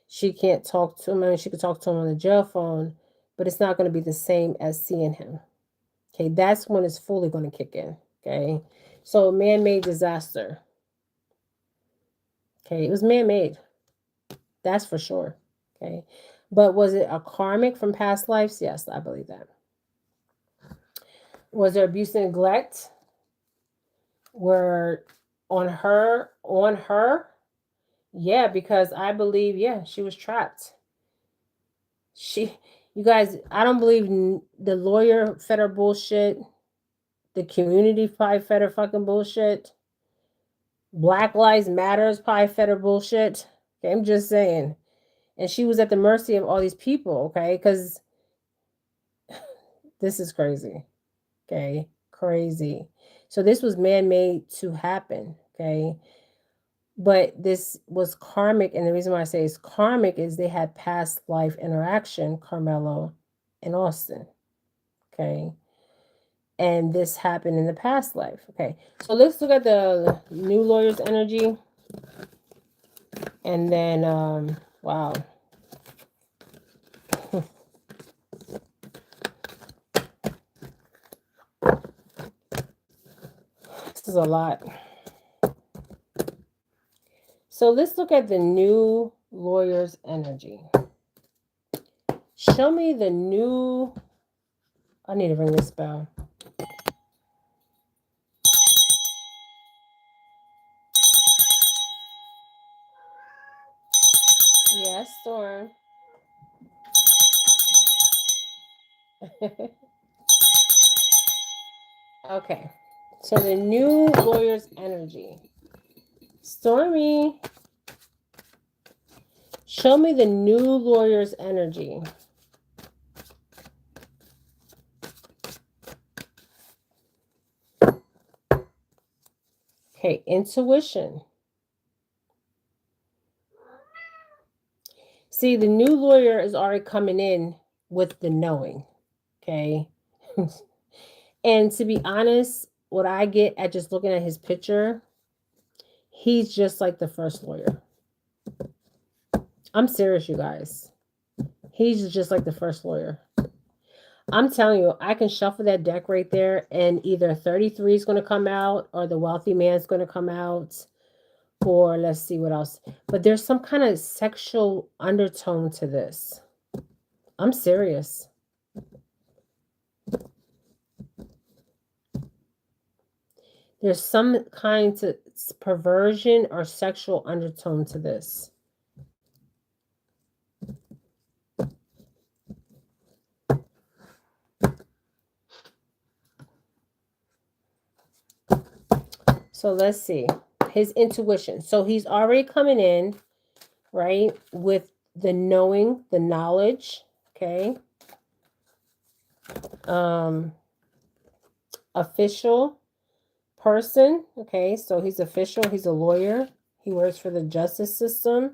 She can't talk to him. I mean, she could talk to him on the jail phone, but it's not going to be the same as seeing him. Okay, that's when it's fully going to kick in. Okay, so man made disaster. Okay, it was man made. That's for sure. Okay, but was it a karmic from past lives? Yes, I believe that. Was there abuse and neglect? Were on her? Yeah, because I believe, yeah, she was trapped. She, you guys, I don't believe the lawyer fed her bullshit. The community probably fed her fucking bullshit. Black Lives Matters probably fed her bullshit. Okay, I'm just saying. And she was at the mercy of all these people, okay? Because this is crazy. Okay, crazy. So this was man made to happen, okay? But this was karmic, and the reason why I say it's karmic is they had past life interaction, Carmelo and Austin, okay? And this happened in the past life. Okay, so let's look at the new lawyer's energy. And then, wow. This is a lot. So let's look at the new lawyer's energy. Show me the new. I need to ring this bell. Yes, Storm. Okay. So the new lawyer's energy. Stormy, show me the new lawyer's energy. Okay, intuition. See, the new lawyer is already coming in with the knowing. Okay. And to be honest, what I get at just looking at his picture, he's just like the first lawyer. I'm serious, you guys. He's just like the first lawyer. I'm telling you, I can shuffle that deck right there, and either 33 is going to come out, or the wealthy man is going to come out, or let's see what else. But there's some kind of sexual undertone to this. I'm serious. There's some kind of perversion or sexual undertone to this. So let's see. His intuition. So he's already coming in, right, with the knowing, the knowledge, okay? Official person, okay? So he's official, he's a lawyer. He works for the justice system.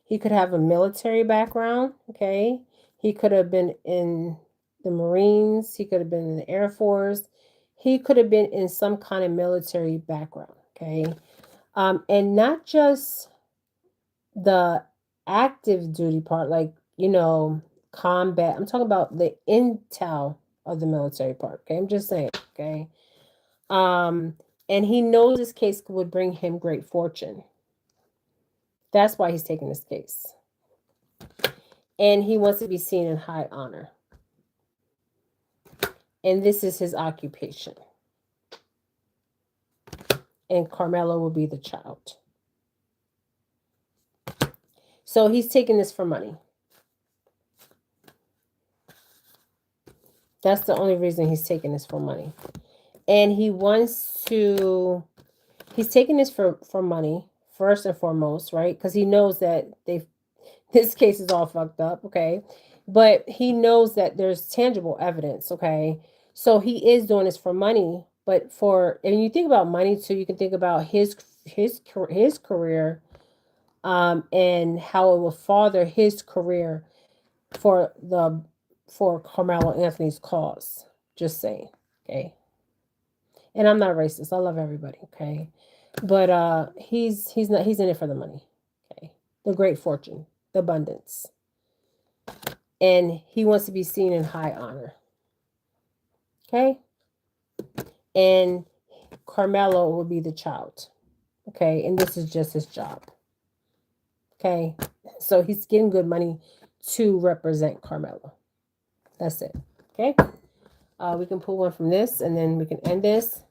He could have a military background, okay? He could have been in the Marines, he could have been in the Air Force. He could have been in some kind of military background, okay? And not just the active duty part, like, combat. I'm talking about the intel of the military part, okay? I'm just saying, okay? And he knows this case would bring him great fortune. That's why he's taking this case. And he wants to be seen in high honor. And this is his occupation. And Karmelo will be the child. So he's taking this for money. That's the only reason he's taking this for money. And he wants to, he's taking this for money, first and foremost, right? Because he knows that this case is all fucked up, okay? But he knows that there's tangible evidence, okay? So he is doing this for money, but and you think about money too, you can think about his career, and how it will father his career for Carmelo Anthony's cause. Just saying, okay? And I'm not racist. I love everybody, okay? But he's in it for the money, okay? The great fortune, the abundance. And he wants to be seen in high honor. Okay? And Karmelo will be the child. Okay? And this is just his job. Okay? So he's getting good money to represent Karmelo. That's it. Okay? We can pull one from this and then we can end this.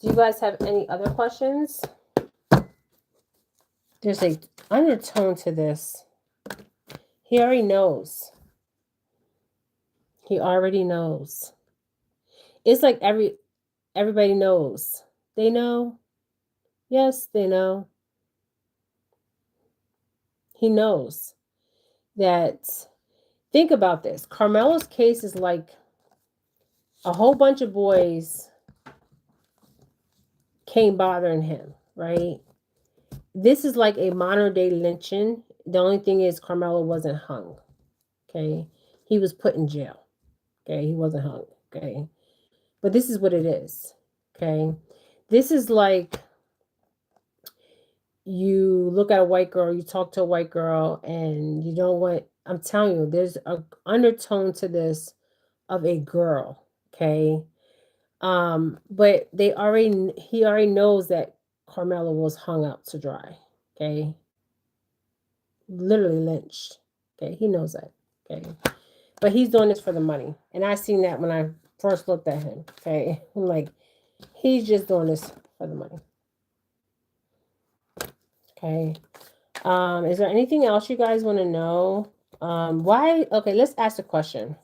Do you guys have any other questions? There's a undertone to this. He already knows. He already knows. It's like everybody knows. They know. Yes, they know. He knows that. Think about this. Karmelo's case is like a whole bunch of boys came bothering him, right? This is like a modern day lynching. The only thing is Karmelo wasn't hung. Okay. He was put in jail. Okay. He wasn't hung. Okay. But this is what it is. Okay. This is like you look at a white girl, you talk to a white girl, and you don't want, I'm telling you, there's an undertone to this of a girl. Okay. But he already knows that Karmelo was hung out to dry. Okay. Literally lynched. Okay. He knows that. Okay. But he's doing this for the money. And I seen that when I first looked at him. Okay. I'm like, he's just doing this for the money. Okay. Is there anything else you guys want to know? Why? Okay, let's ask a question.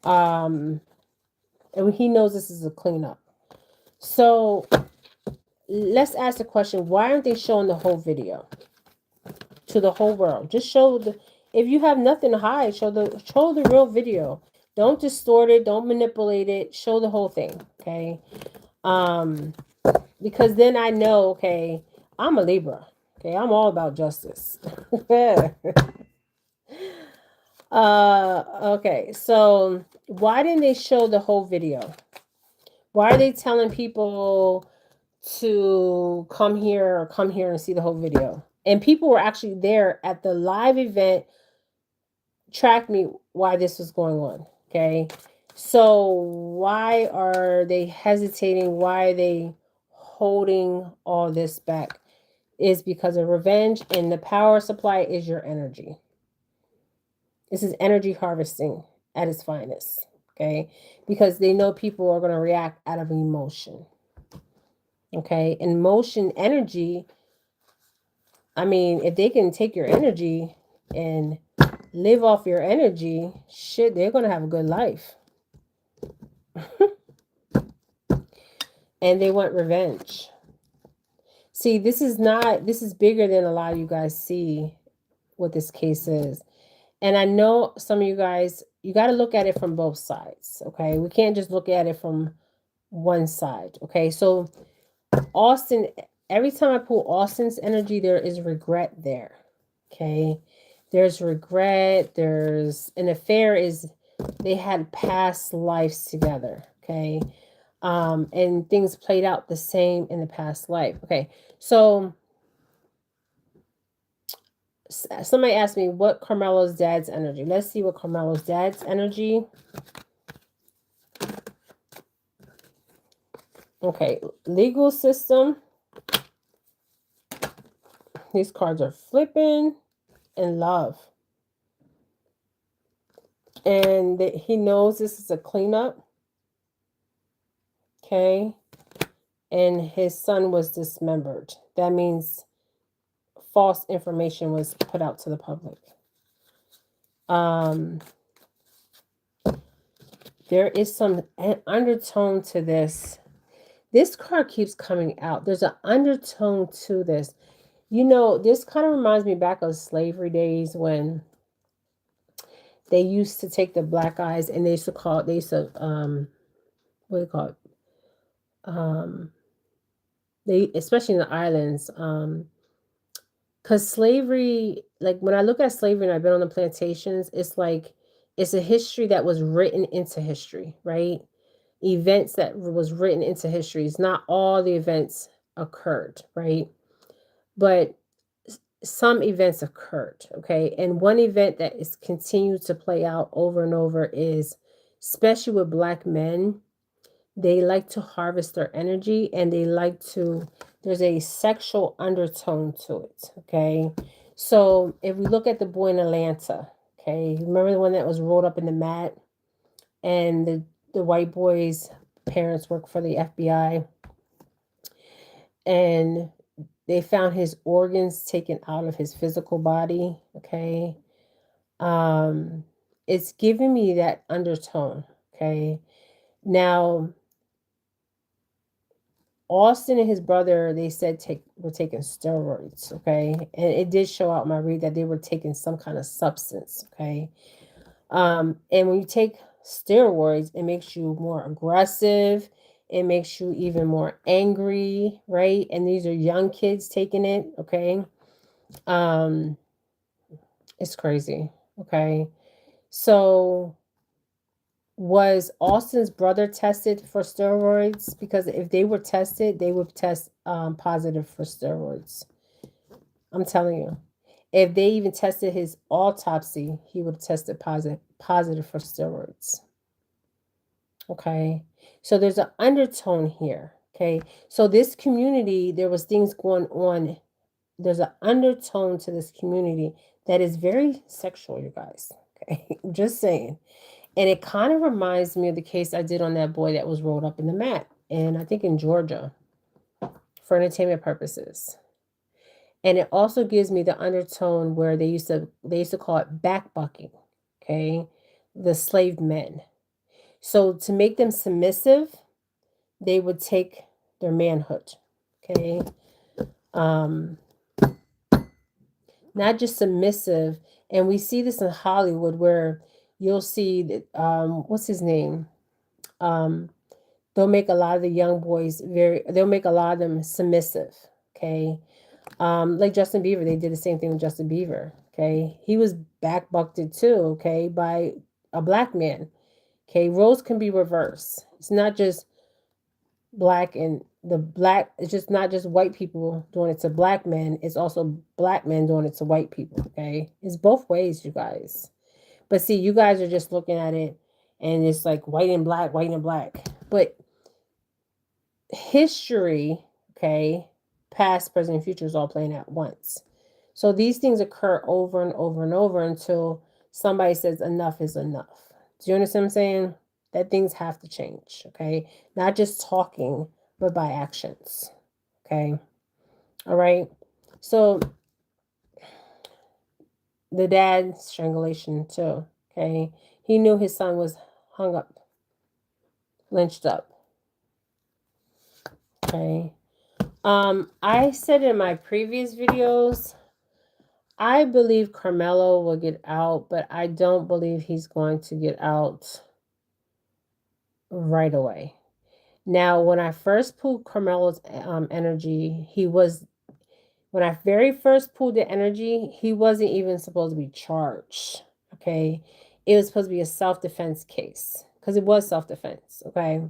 And he knows this is a cleanup. So let's ask the question, why aren't they showing the whole video to the whole world? Just show if you have nothing to hide, show the real video. Don't distort it, don't manipulate it, show the whole thing, okay? Because then I know, okay, I'm a Libra. Okay, I'm all about justice. Okay, so why didn't they show the whole video? Why are they telling people to come here and see the whole video? And people were actually there at the live event, track me why this was going on. Okay, so why are they hesitating? Why are they holding all this back? Is because of revenge, and the power supply is your energy. This is energy harvesting at its finest. Okay, because they know people are going to react out of emotion. Okay, and motion energy, I mean, if they can take your energy and live off your energy, shit, they're going to have a good life. And they want revenge. See, this is bigger than a lot of you guys see what this case is. And I know some of you guys, you got to look at it from both sides. Okay, we can't just look at it from one side. Okay, so Austin, every time I pull Austin's energy, there is regret there. Okay, there's regret. There's an affair. Is they had past lives together. Okay, and things played out the same in the past life. Okay, so somebody asked me what Carmelo's dad's energy. Let's see what Carmelo's dad's energy. Okay, legal system. These cards are flipping, and love. And that he knows this is a cleanup. Okay. And his son was dismembered. That means false information was put out to the public. There is some undertone to this. This card keeps coming out. There's an undertone to this. You know, this kind of reminds me back of slavery days when they used to take the black eyes and they used to call it, what do you call it? They, especially in the islands, because slavery, like when I look at slavery and I've been on the plantations, it's like it's a history that was written into history, right? Events that was written into history. It's not all the events occurred, right? But some events occurred, okay? And one event that is continued to play out over and over is, especially with black men, they like to harvest their energy and they like to, there's a sexual undertone to it, okay? So if we look at the boy in Atlanta, okay, remember the one that was rolled up in the mat, and the white boy's parents work for the FBI, and they found his organs taken out of his physical body, okay? It's giving me that undertone, okay? Now, Austin and his brother, they said were taking steroids, okay? And it did show out in my read that they were taking some kind of substance, okay? And when you take steroids, it makes you more aggressive. It makes you even more angry, right? And these are young kids taking it, okay? Um, it's crazy, okay? So was Austin's brother tested for steroids? Because if they were tested, they would test positive for steroids. I'm telling you. If they even tested his autopsy, he would have tested positive for steroids. Okay. So there's an undertone here. Okay. So this community, there was things going on. There's an undertone to this community that is very sexual, you guys. Okay. Just saying. And it kind of reminds me of the case I did on that boy that was rolled up in the mat. And I think in Georgia for entertainment purposes. And it also gives me the undertone where they used to call it backbucking. Okay. The slave men. So to make them submissive, they would take their manhood. Okay. Not just submissive. And we see this in Hollywood where you'll see that what's his name? They'll make a lot of the young boys they'll make a lot of them submissive. Okay. Like Justin Bieber, they did the same thing with Justin Bieber. Okay. He was backbucked too, okay, by a black man. Okay, roles can be reversed. It's not just it's just not just white people doing it to black men. It's also black men doing it to white people. Okay, it's both ways, you guys. But see, you guys are just looking at it and it's like white and black, white and black. But history, okay, past, present, future is all playing at once. So these things occur over and over and over until somebody says enough is enough. Do you understand what I'm saying? that things have to change, okay? Not just talking, but by actions, okay? All right. So the dad strangulation too, okay? He knew his son was hung up, lynched up, okay? I said in my previous videos, I believe Karmelo will get out, but I don't believe he's going to get out right away. Now, when I first pulled Carmelo's energy, when I very first pulled the energy, he wasn't even supposed to be charged. Okay. It was supposed to be a self defense case because it was self defense. Okay.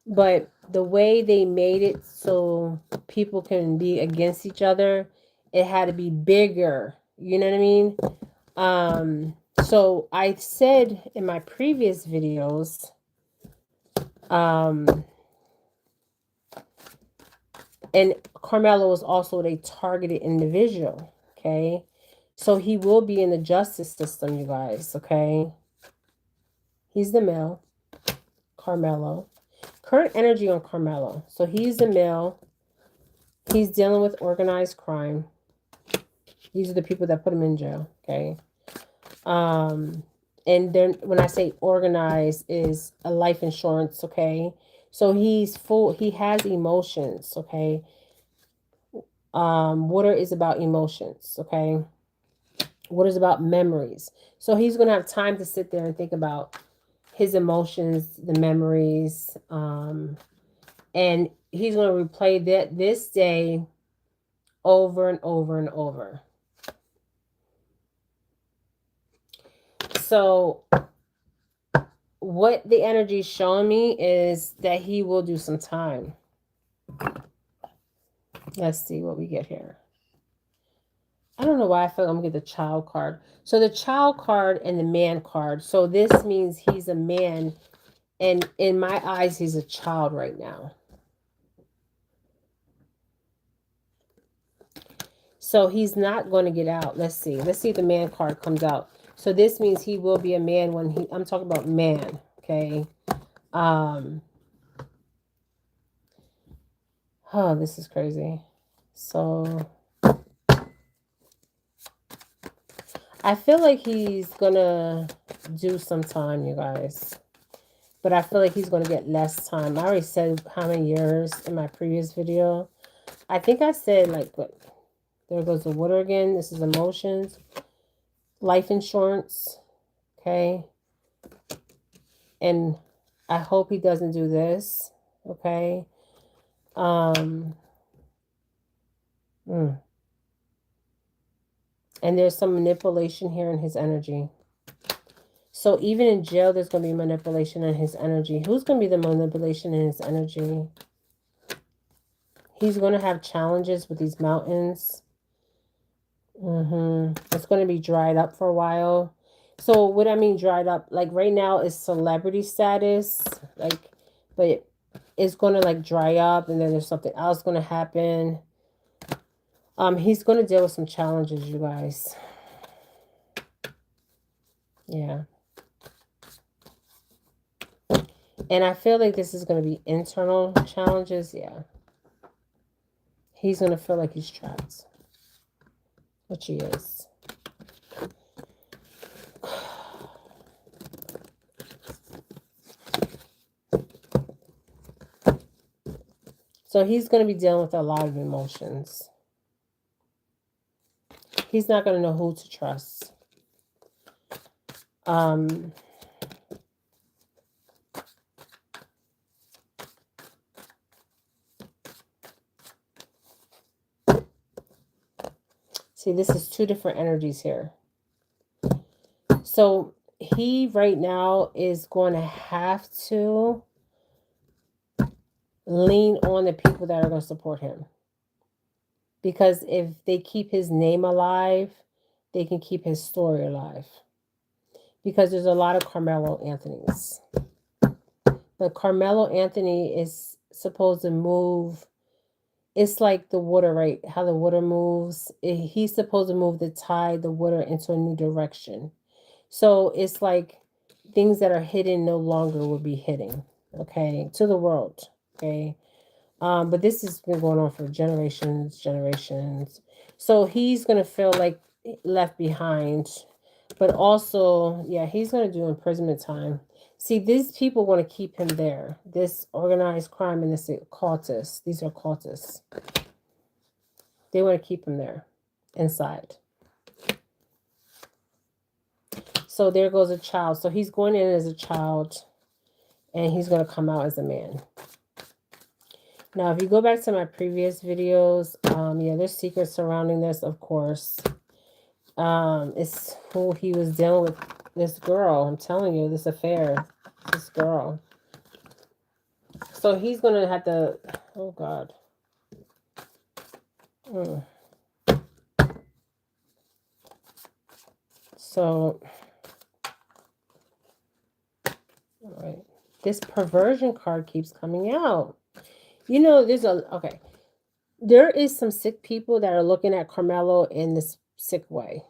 But the way they made it so people can be against each other, it had to be bigger. You know what I mean? So I said in my previous videos, um, and Karmelo was also a targeted individual. Okay. So he will be in the justice system, you guys. Okay. He's the male, Karmelo. Current energy on Karmelo. So he's the male. He's dealing with organized crime. These are the people that put him in jail. Okay. And then when I say organized is a life insurance. Okay. So he's full. He has emotions. Okay. Water is about emotions. Okay. What is about memories? So he's going to have time to sit there and think about his emotions, the memories, and he's going to replay this day over and over and over. So what the energy is showing me is that he will do some time. Let's see what we get here. I don't know why I feel I'm going to get the child card. So the child card and the man card. So this means he's a man. And in my eyes, he's a child right now. So he's not going to get out. Let's see. Let's see if the man card comes out. So this means he will be a man when I'm talking about man. Okay. Oh, this is crazy. So I feel like he's going to do some time, you guys. But I feel like he's going to get less time. I already said how many years in my previous video. I think I said like, what? There goes the water again. This is emotions. Life insurance. Okay. And I hope he doesn't do this. Okay. And there's some manipulation here in his energy. So even in jail, there's going to be manipulation in his energy. Who's going to be the manipulation in his energy? He's going to have challenges with these mountains. It's going to be dried up for a while. So what I mean dried up, like right now is celebrity status, like, but it's going to like dry up and then there's something else going to happen. He's going to deal with some challenges, you guys. Yeah. And I feel like this is going to be internal challenges. Yeah. He's going to feel like he's trapped. Which he is. So he's going to be dealing with a lot of emotions. He's not going to know who to trust. See, this is two different energies here. So he right now is going to have to lean on the people that are going to support him. Because if they keep his name alive, they can keep his story alive. Because there's a lot of Karmelo Anthonys. But Karmelo Anthony is supposed to move. It's like the water, right? How the water moves. He's supposed to move the tide, the water into a new direction. So it's like things that are hidden no longer will be hidden, okay, to the world, okay. But this has been going on for generations. So he's gonna feel like left behind, but also, yeah, he's gonna do imprisonment time. See, these people want to keep him there. This organized crime and this cultists. These are cultists. They want to keep him there, inside. So there goes a child. So he's going in as a child, and he's going to come out as a man. Now, if you go back to my previous videos, yeah, there's secrets surrounding this, of course. It's who he was dealing with, this girl. I'm telling you, this affair, this girl. So he's going to have to, oh God. So, all right. This perversion card keeps coming out. You know, there is some sick people that are looking at Karmelo in this sick way.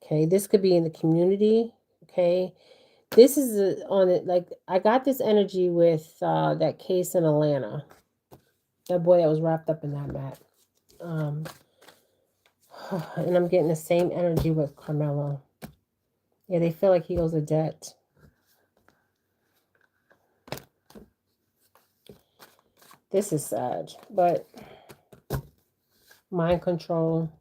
Okay, this could be in the community. Okay, this is on it. Like, I got this energy with that case in Atlanta. That boy that was wrapped up in that mat. And I'm getting the same energy with Karmelo. Yeah, they feel like he owes a debt. This is sad, but mind control.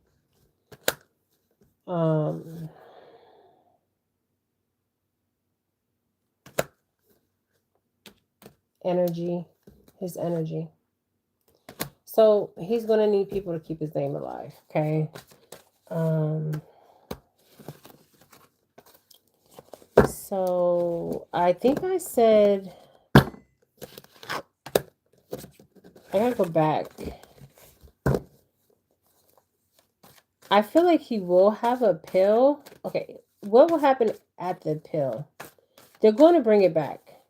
Energy, his energy. So he's going to need people to keep his name alive, okay? So I think I said, I gotta go back. I feel like he will have a pill. Okay, what will happen at the pill? They're going to bring it back.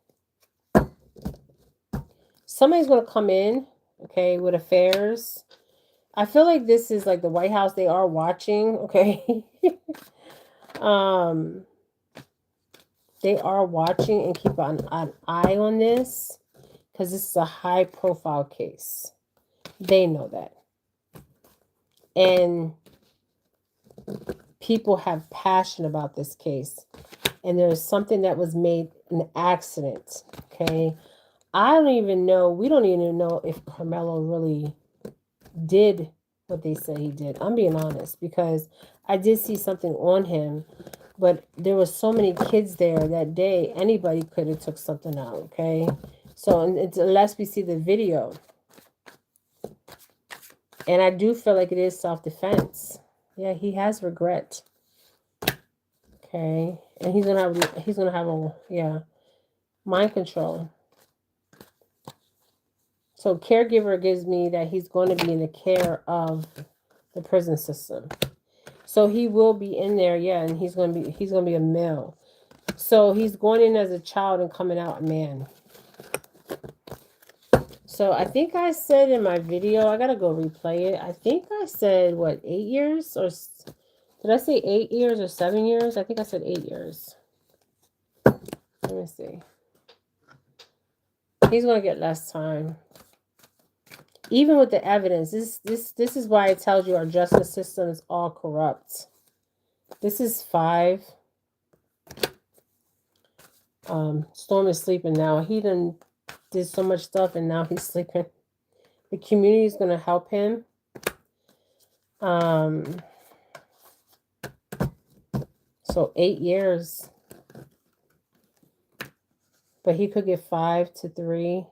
Somebody's going to come in, okay, with affairs. I feel like this is like the White House. They are watching, okay? They are watching and keep an eye on this because this is a high profile case. They know that. And people have passion about this case. And there's something that was made an accident, okay? I don't even know, we don't even know if Karmelo really did what they said he did. I'm being honest, because I did see something on him, but there were so many kids there that day, anybody could have took something out, okay? So unless we see the video. And I do feel like it is self-defense. Yeah, he has regret. Okay. And he's gonna have a mind control. So caregiver gives me that he's going to be in the care of the prison system. So he will be in there, yeah, and he's gonna be a male. So he's going in as a child and coming out a man. So I think I said in my video, I gotta go replay it. I think I said what, 8 years, or did I say 8 years or 7 years? I think I said 8 years. Let me see. He's gonna get less time. Even with the evidence, this is why it tells you our justice system is all corrupt. This is 5. Storm is sleeping now. He done did so much stuff and now he's sleeping. The community is gonna help him. So 8 years. But he could get 5 to 3.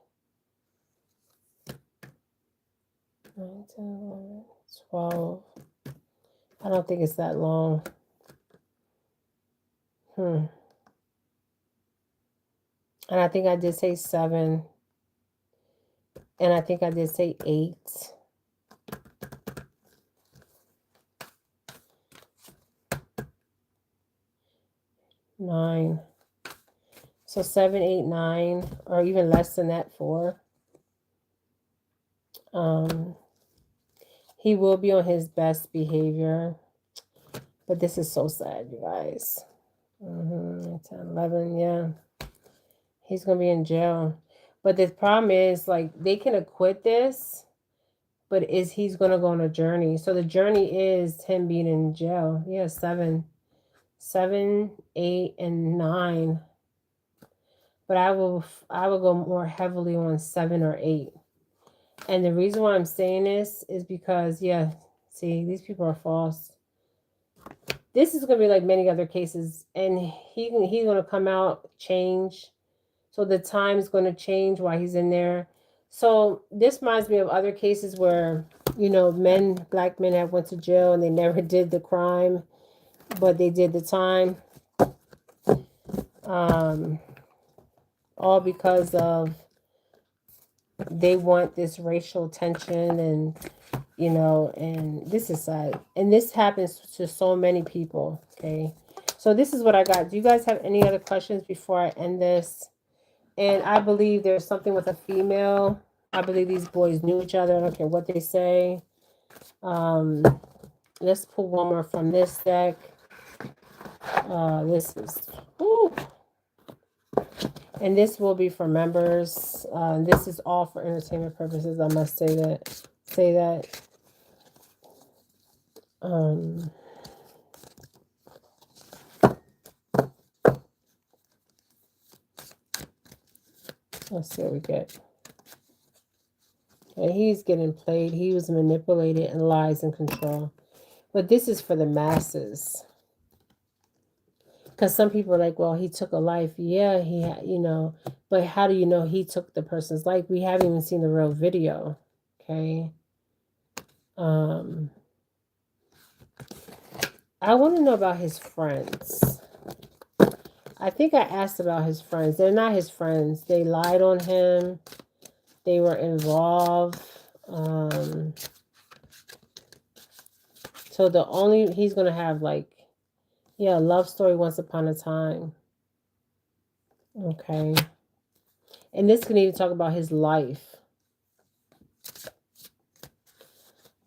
9, 10, 11, 12. I don't think it's that long. And I think I did say 7. And I think I did say 8. Nine. So 7, 8, 9, or even less than that, 4. He will be on his best behavior. But this is so sad, you guys. 10, 11, yeah. He's going to be in jail. But the problem is, like, they can acquit this, but he's going to go on a journey. So the journey is him being in jail. Yeah, 7, 8, and 9. But I will go more heavily on 7 or 8. And the reason why I'm saying this is because, yeah, see, these people are false. This is going to be like many other cases, and he's going to come out, change. So the time's going to change while he's in there. So this reminds me of other cases where, black men have went to jail and they never did the crime, but they did the time. All because of they want this racial tension, and and this is sad. And this happens to so many people. Okay. So this is what I got. Do you guys have any other questions before I end this? And I believe there's something with a female. I believe these boys knew each other. I don't care what they say. Let's pull one more from this deck. This is, ooh. And this will be for members. This is all for entertainment purposes. I must say that. Let's see what we get. And he's getting played. He was manipulated and lies and control. But this is for the masses. Because some people are like, well, he took a life. Yeah, but how do you know he took the person's life? We haven't even seen the real video. Okay. I want to know about his friends. I think I asked about his friends. They're not his friends. They lied on him. They were involved. So he's going to have a love story once upon a time. Okay. And this can even talk about his life.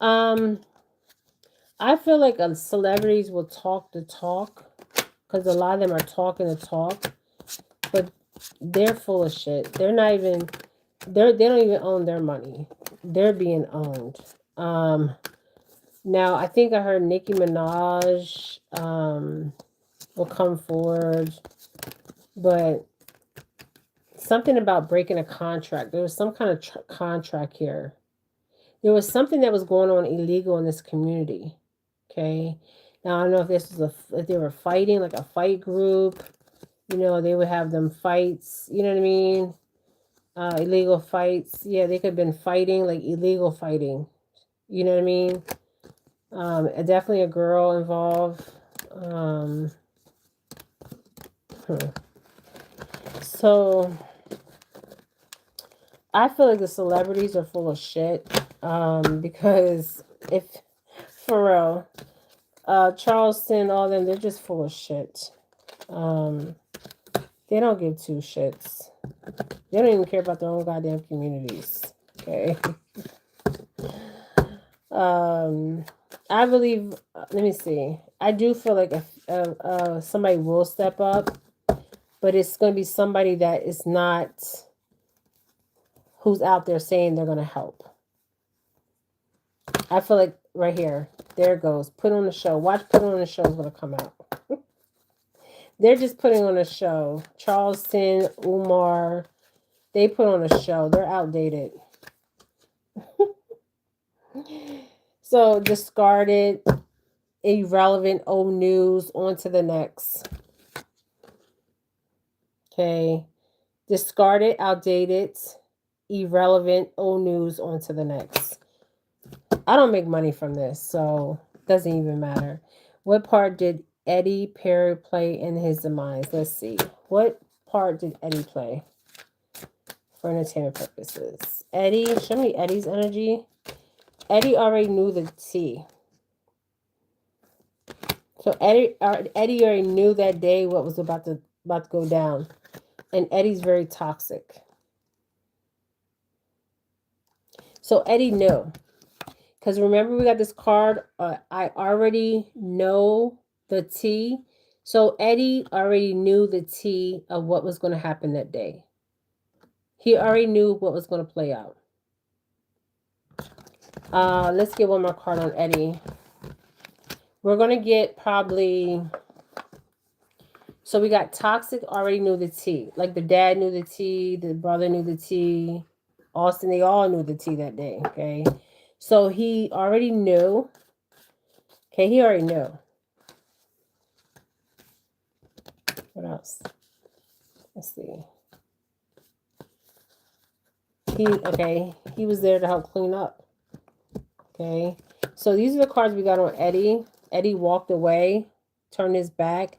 I feel like celebrities will talk the talk, because a lot of them are talking the talk, but they're full of shit. They're not even, they don't even own their money. They're being owned. Now I think I heard Nicki Minaj will come forward, but something about breaking a contract. There was some kind of contract here. There was something that was going on illegal in this community. Okay. Now I don't know if if they were fighting, like a fight group. They would have them fights. You know what I mean? Illegal fights. Yeah, they could have been fighting, like illegal fighting. You know what I mean? Definitely a girl involved. So I feel like the celebrities are full of shit. Because if, for real, Charleston, all them, they're just full of shit. They don't give two shits. They don't even care about their own goddamn communities. Okay. I believe. Let me see. I do feel like if somebody will step up, but it's going to be somebody that is not who's out there saying they're going to help. I feel like right here, there it goes. Put on the show. Watch Put on the show is going to come out. They're just putting on a show. Charleston, Umar, they put on a show. They're outdated. So discarded, irrelevant, old news, on to the next. Okay. Discarded, outdated, irrelevant, old news, on to the next. I don't make money from this, so it doesn't even matter. What part did Eddie Perry play in his demise? Let's see. What part did Eddie play for entertainment purposes? Eddie, show me Eddie's energy. Eddie already knew the tea. So Eddie already knew that day what was about to go down. And Eddie's very toxic. So Eddie knew. Because remember, we got this card. I already know the tea. So Eddie already knew the tea of what was going to happen that day. He already knew what was going to play out. Let's get one more card on Eddie. We're going to get probably... So we got toxic already knew the tea. Like the dad knew the tea, the brother knew the tea. Austin, they all knew the tea that day, okay? So he already knew. Okay, he already knew. What else? Let's see. He was there to help clean up. Okay. So these are the cards we got on Eddie. Eddie walked away, turned his back.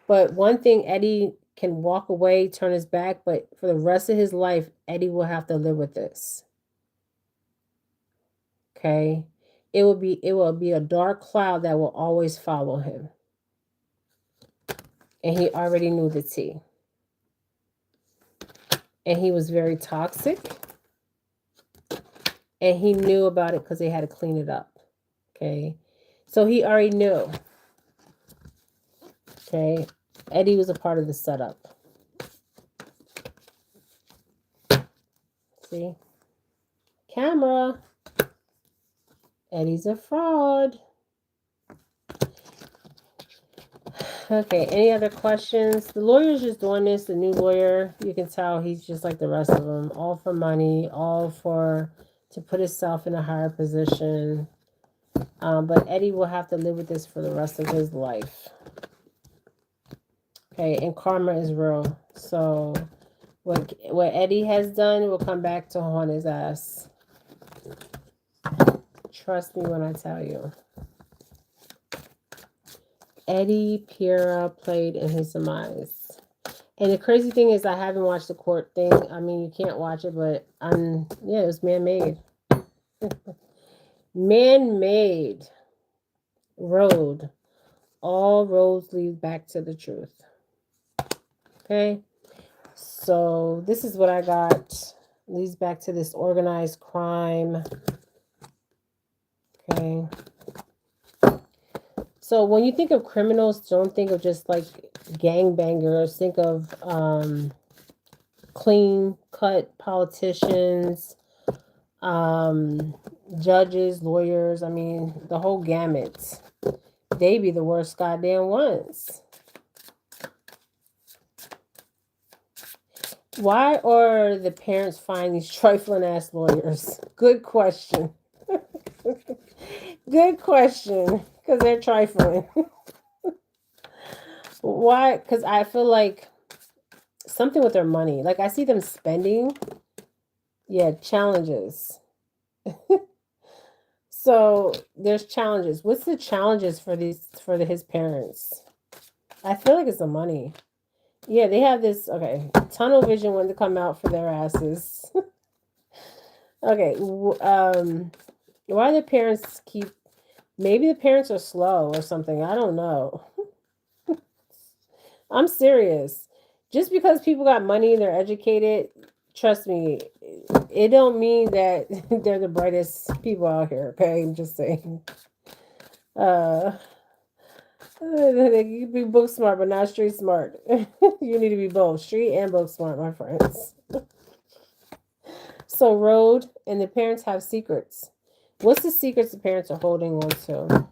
But one thing, Eddie can walk away, turn his back, but for the rest of his life, Eddie will have to live with this. Okay. It will be a dark cloud that will always follow him. And he already knew the tea. And he was very toxic. And he knew about it because they had to clean it up. Okay. So he already knew. Okay. Eddie was a part of the setup. See? Camera. Eddie's a fraud. Okay, any other questions? The lawyer's just doing this, the new lawyer. You can tell he's just like the rest of them. All for money, all to put himself in a higher position. But Eddie will have to live with this for the rest of his life. Okay, and karma is real. So what Eddie has done will come back to haunt his ass. Trust me when I tell you. Eddie Piera played in his demise. And the crazy thing is I haven't watched the court thing. I mean, you can't watch it, but it was man-made. Man-made. Road. All roads lead back to the truth. Okay? So this is what I got. Leads back to this organized crime. Okay. So when you think of criminals, don't think of just like gangbangers. Think of clean-cut politicians, judges, lawyers. I mean, the whole gamut. They be the worst goddamn ones. Why are the parents finding these trifling ass lawyers? Good question. Good question. Because they're trifling. Why? Because I feel like something with their money. Like I see them spending. Yeah, challenges. So there's challenges. What's the challenges for his parents? I feel like it's the money. Yeah, they have this. Okay, tunnel vision when to come out for their asses. Okay, why the parents keep? Maybe the parents are slow or something. I don't know. I'm serious. Just because people got money and they're educated, trust me, it don't mean that they're the brightest people out here. Okay, I'm just saying. You can be book smart, but not street smart. You need to be both street and book smart, my friends. So road and the parents have secrets. What's the secrets the parents are holding on to?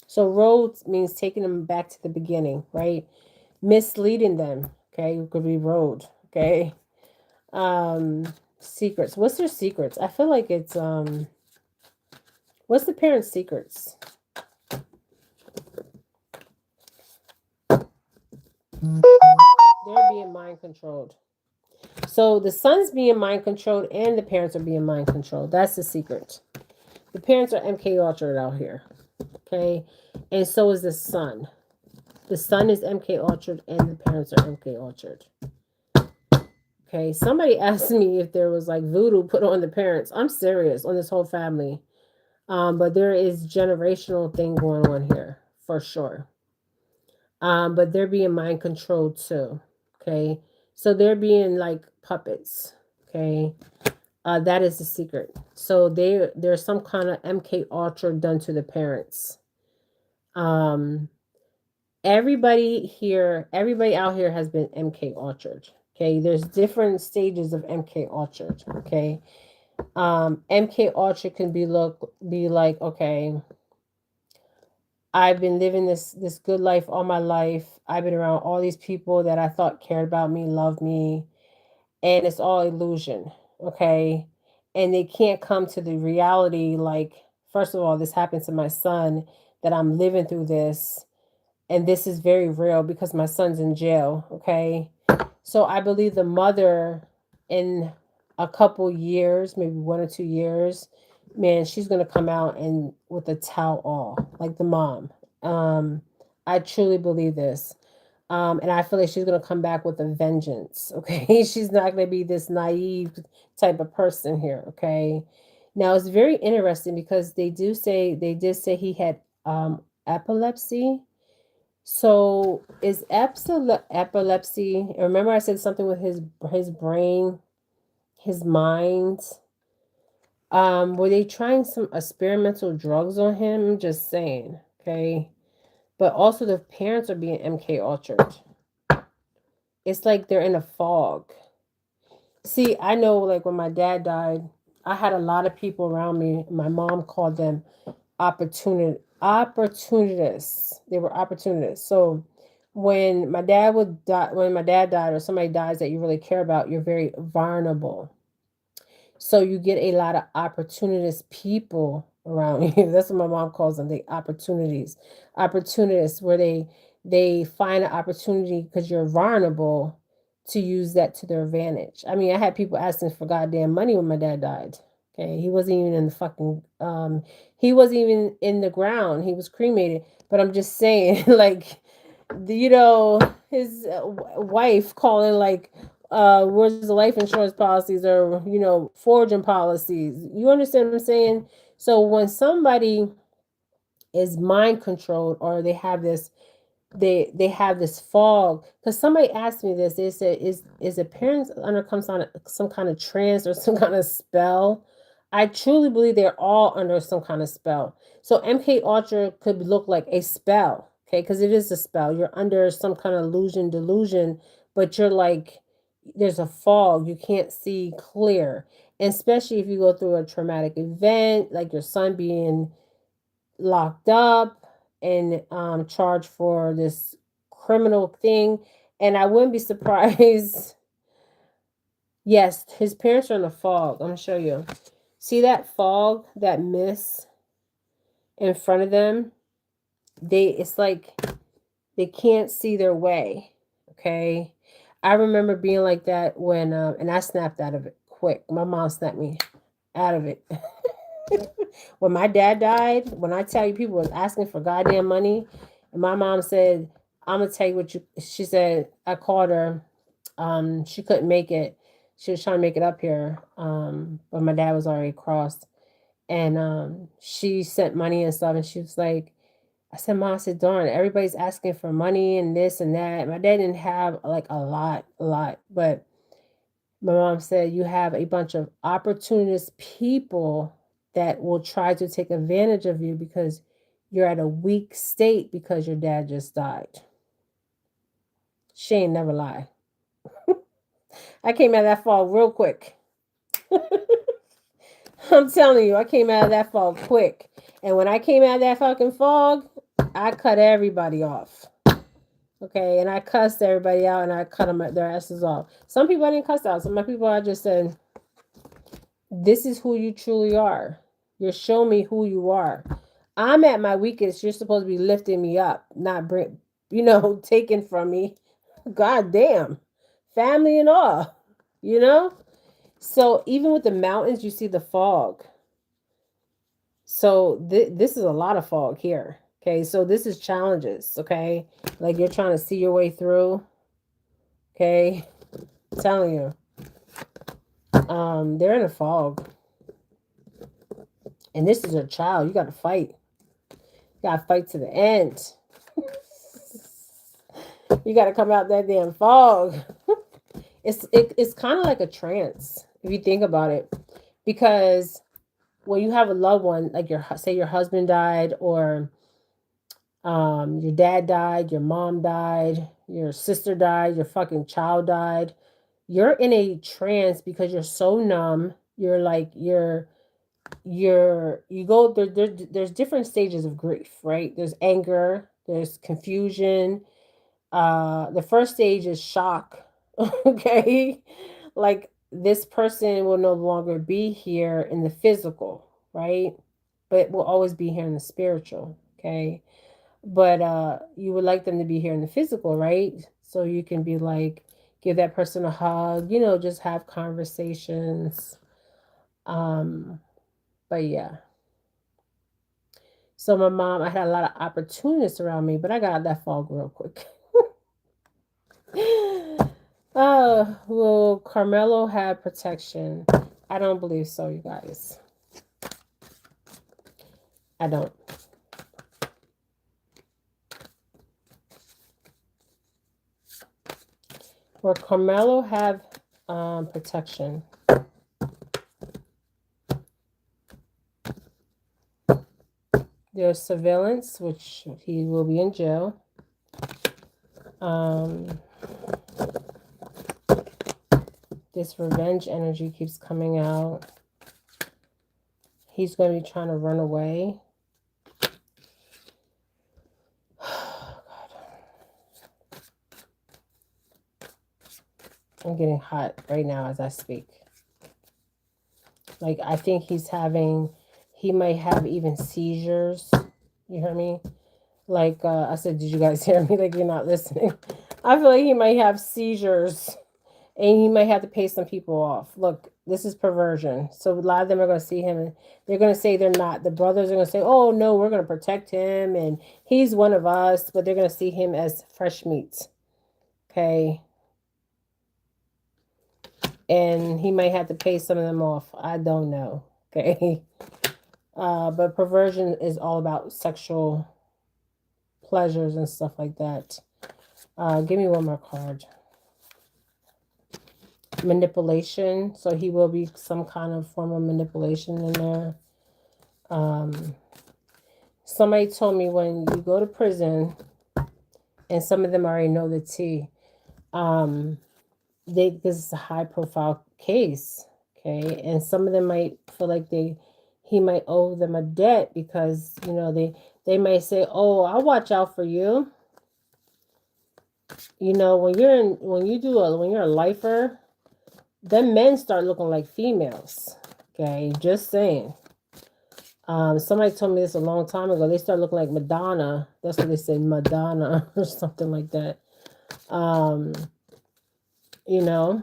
So road means taking them back to the beginning, right? Misleading them. Okay, it could be road. Okay. Secrets. What's their secrets? I feel like it's what's the parents' secrets? They're being mind controlled. So the son's being mind controlled and the parents are being mind controlled. That's the secret. The parents are MK Ultra out here. Okay. And so is the son. The son is MK Ultra and the parents are MK Ultra. Okay. Somebody asked me if there was like voodoo put on the parents. I'm serious on this whole family. But there is generational thing going on here for sure. But they're being mind controlled too. Okay. So they're being like puppets. Okay. That is the secret. So there's some kind of MK Ultra done to the parents. everybody out here has been MK Ultra. Okay, there's different stages of MK Ultra. Okay, MK Ultra can be like, okay, I've been living this good life all my life. I've been around all these people that I thought cared about me, loved me, and it's all illusion. Okay, and they can't come to the reality. Like, first of all, this happened to my son, that I'm living through this, and this is very real because my son's in jail. Okay, so I believe the mother, in a couple years, maybe 1 or 2 years, man, she's gonna come out and with a towel all, like the mom. Um, I truly believe this. And I feel like she's gonna come back with a vengeance. Okay, she's not gonna be this naive type of person here. Okay, now it's very interesting because they did say he had epilepsy. So is epilepsy? Remember, I said something with his brain, his mind. Were they trying some experimental drugs on him? I'm just saying, okay. But also the parents are being MK Ultra. It's like they're in a fog. See, I know, like when my dad died, I had a lot of people around me. My mom called them opportunists. They were opportunists. So when my dad died, or somebody dies that you really care about, you're very vulnerable. So you get a lot of opportunist people around you. That's what my mom calls them, the opportunities. Opportunists, where they find an opportunity because you're vulnerable, to use that to their advantage. I mean, I had people asking for goddamn money when my dad died. Okay, he wasn't even in the fucking he wasn't even in the ground. He was cremated. But I'm just saying, like, his wife calling, like, where's the life insurance policies, or forging policies. You understand what I'm saying? So when somebody is mind controlled, or they have this fog, because somebody asked me this. They said, is a parents under some kind of trance, or some kind of spell? I truly believe they're all under some kind of spell. So MK Ultra could look like a spell, okay, because it is a spell. You're under some kind of illusion, delusion, but you're like, there's a fog, you can't see clear. And especially if you go through a traumatic event, like your son being locked up and charged for this criminal thing. And I wouldn't be surprised. Yes, his parents are in the fog. I'm gonna show you. See that fog, that mist in front of them? It's like they can't see their way. Okay. I remember being like that when and I snapped out of it quick. My mom snapped me out of it. When my dad died, when I tell you, people was asking for goddamn money, and my mom said, "I'm gonna tell you what you." She said, I called her. She couldn't make it. She was trying to make it up here, but my dad was already crossed, and she sent money and stuff. And she was like, I said, "Mom," I said, "darn, everybody's asking for money and this and that." My dad didn't have like a lot, but my mom said, "You have a bunch of opportunist people that will try to take advantage of you because you're at a weak state because your dad just died." She ain't never lie. I came out of that fog real quick. I'm telling you, I came out of that fog quick. And when I came out of that fucking fog, I cut everybody off. Okay, and I cussed everybody out, and I cut them their asses off. Some people I didn't cuss out. Some of my people I just said, "This is who you truly are. You're showing me who you are. I'm at my weakest. You're supposed to be lifting me up, not taking from me. God damn, family and all, you know." So even with the mountains, you see the fog. So this is a lot of fog here. Okay, so this is challenges. Okay, like you're trying to see your way through. Okay, I'm telling you, they're in a fog, and this is a child. You got to fight. You got to fight to the end. You got to come out that damn fog. It's kind of like a trance if you think about it, because when you have a loved one, like your husband died, or Your dad died, your mom died, your sister died, your fucking child died. You're in a trance because you're so numb. You're like you go there's different stages of grief, right? There's anger, there's confusion. The first stage is shock. Okay, like this person will no longer be here in the physical, right? But will always be here in the spiritual. Okay, but you would like them to be here in the physical, right? So you can be like, give that person a hug, just have conversations. um but yeah, so my mom, I had a lot of opportunists around me, but I got that fog real quick. Will Carmelo have protection? I don't believe so, you guys. I don't. Will Carmelo have protection? There's surveillance, which he will be in jail. This revenge energy keeps coming out. He's going to be trying to run away. I'm getting hot right now as I speak. Like, I think he might have even seizures. You hear me? Like, I said, did you guys hear me? Like, you're not listening. I feel like he might have seizures and he might have to pay some people off. Look, this is perversion. So a lot of them are going to see him and they're going to say they're not. The brothers are going to say, oh, no, we're going to protect him and he's one of us. But they're going to see him as fresh meat. Okay. And he might have to pay some of them off. I don't know. Okay. But perversion is all about sexual pleasures and stuff like that. Give me one more card. Manipulation. So he will be some kind of form of manipulation in there. Somebody told me when you go to prison, and some of them already know the tea, this is a high profile case, okay, and some of them might feel like he might owe them a debt because they might say, oh, I'll watch out for you. When you're a lifer, then men start looking like females. Okay, just saying. Somebody told me this a long time ago. They start looking like Madonna. That's what they said, Madonna or something like that. You know.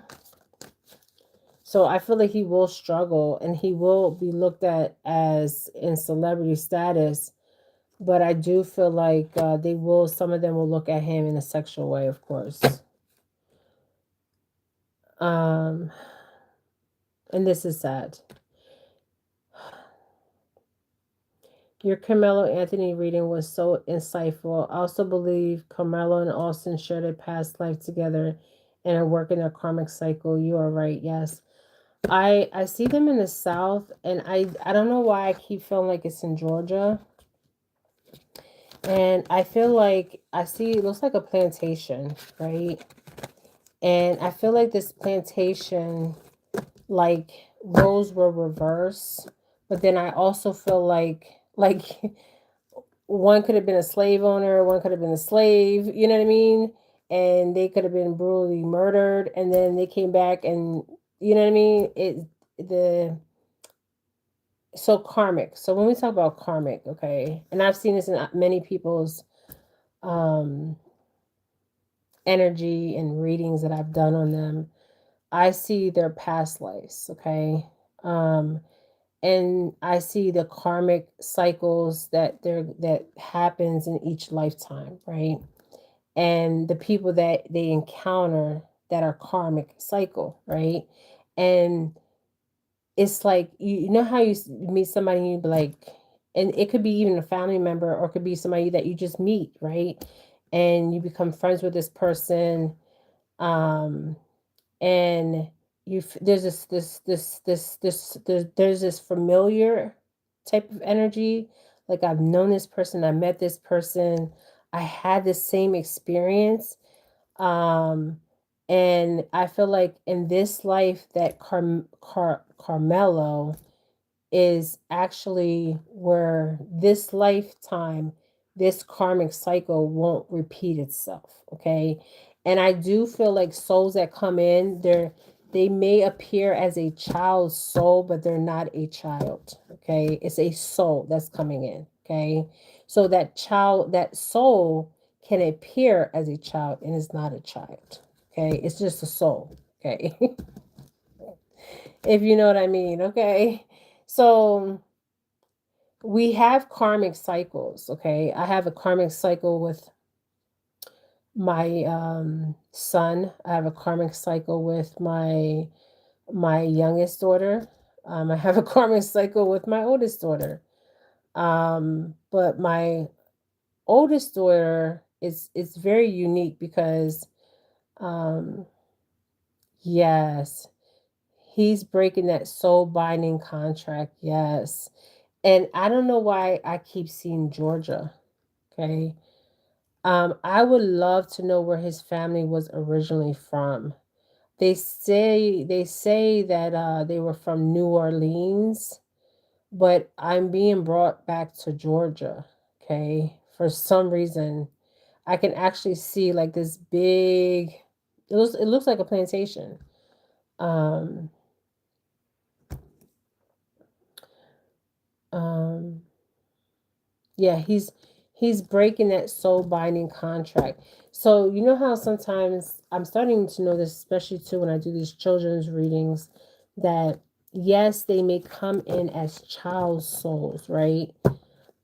So I feel like he will struggle and he will be looked at as in celebrity status. But I do feel like some of them will look at him in a sexual way, of course. And this is sad. Your Carmelo Anthony reading was so insightful. I also believe Carmelo and Austin shared a past life together and are working their karmic cycle. You are right, yes. I see them in the South, and I don't know why I keep feeling like it's in Georgia. And I feel like it looks like a plantation, right? And I feel like this plantation, like roles were reversed, but then I also feel like one could have been a slave owner, one could have been a slave, you know what I mean? And they could have been brutally murdered, and then they came back, and you know what I mean? The so karmic. So when we talk about karmic, okay, and I've seen this in many people's um energy and readings that I've done on them, I see their past lives, okay? Um and I see the karmic cycles that happens in each lifetime, right? And the people that they encounter that are karmic cycle, right? And it's like you know how meet somebody and you be like, and it could be even a family member or it could be somebody that you just meet, right? And you become friends with this person, um and there's there's this familiar type of energy, like I've known this person, I met this person, I had the same experience. Um, and I feel like in this life that Carmelo is actually where this lifetime, this karmic cycle won't repeat itself. Okay. And I do feel like souls that come in, they may appear as a child's soul, but they're not a child. Okay. It's a soul that's coming in. Okay. So that child, that soul can appear as a child and is not a child. Okay. It's just a soul. Okay. If you know what I mean. Okay. So we have karmic cycles. Okay, I have a karmic cycle with my son. I have a karmic cycle with my youngest daughter. I have a karmic cycle with my oldest daughter. But my oldest daughter is very unique because um yes, he's breaking that soul binding contract. Yes. And I don't know why I keep seeing Georgia. Okay. I would love to know where his family was originally from. They say that they were from New Orleans, but I'm being brought back to Georgia. Okay, for some reason, I can actually see like this big. It looks like a plantation. Um, um, Yeah, he's breaking that soul binding contract. So you know how sometimes I'm starting to know this, especially too when I do these children's readings, that yes, they may come in as child souls, right?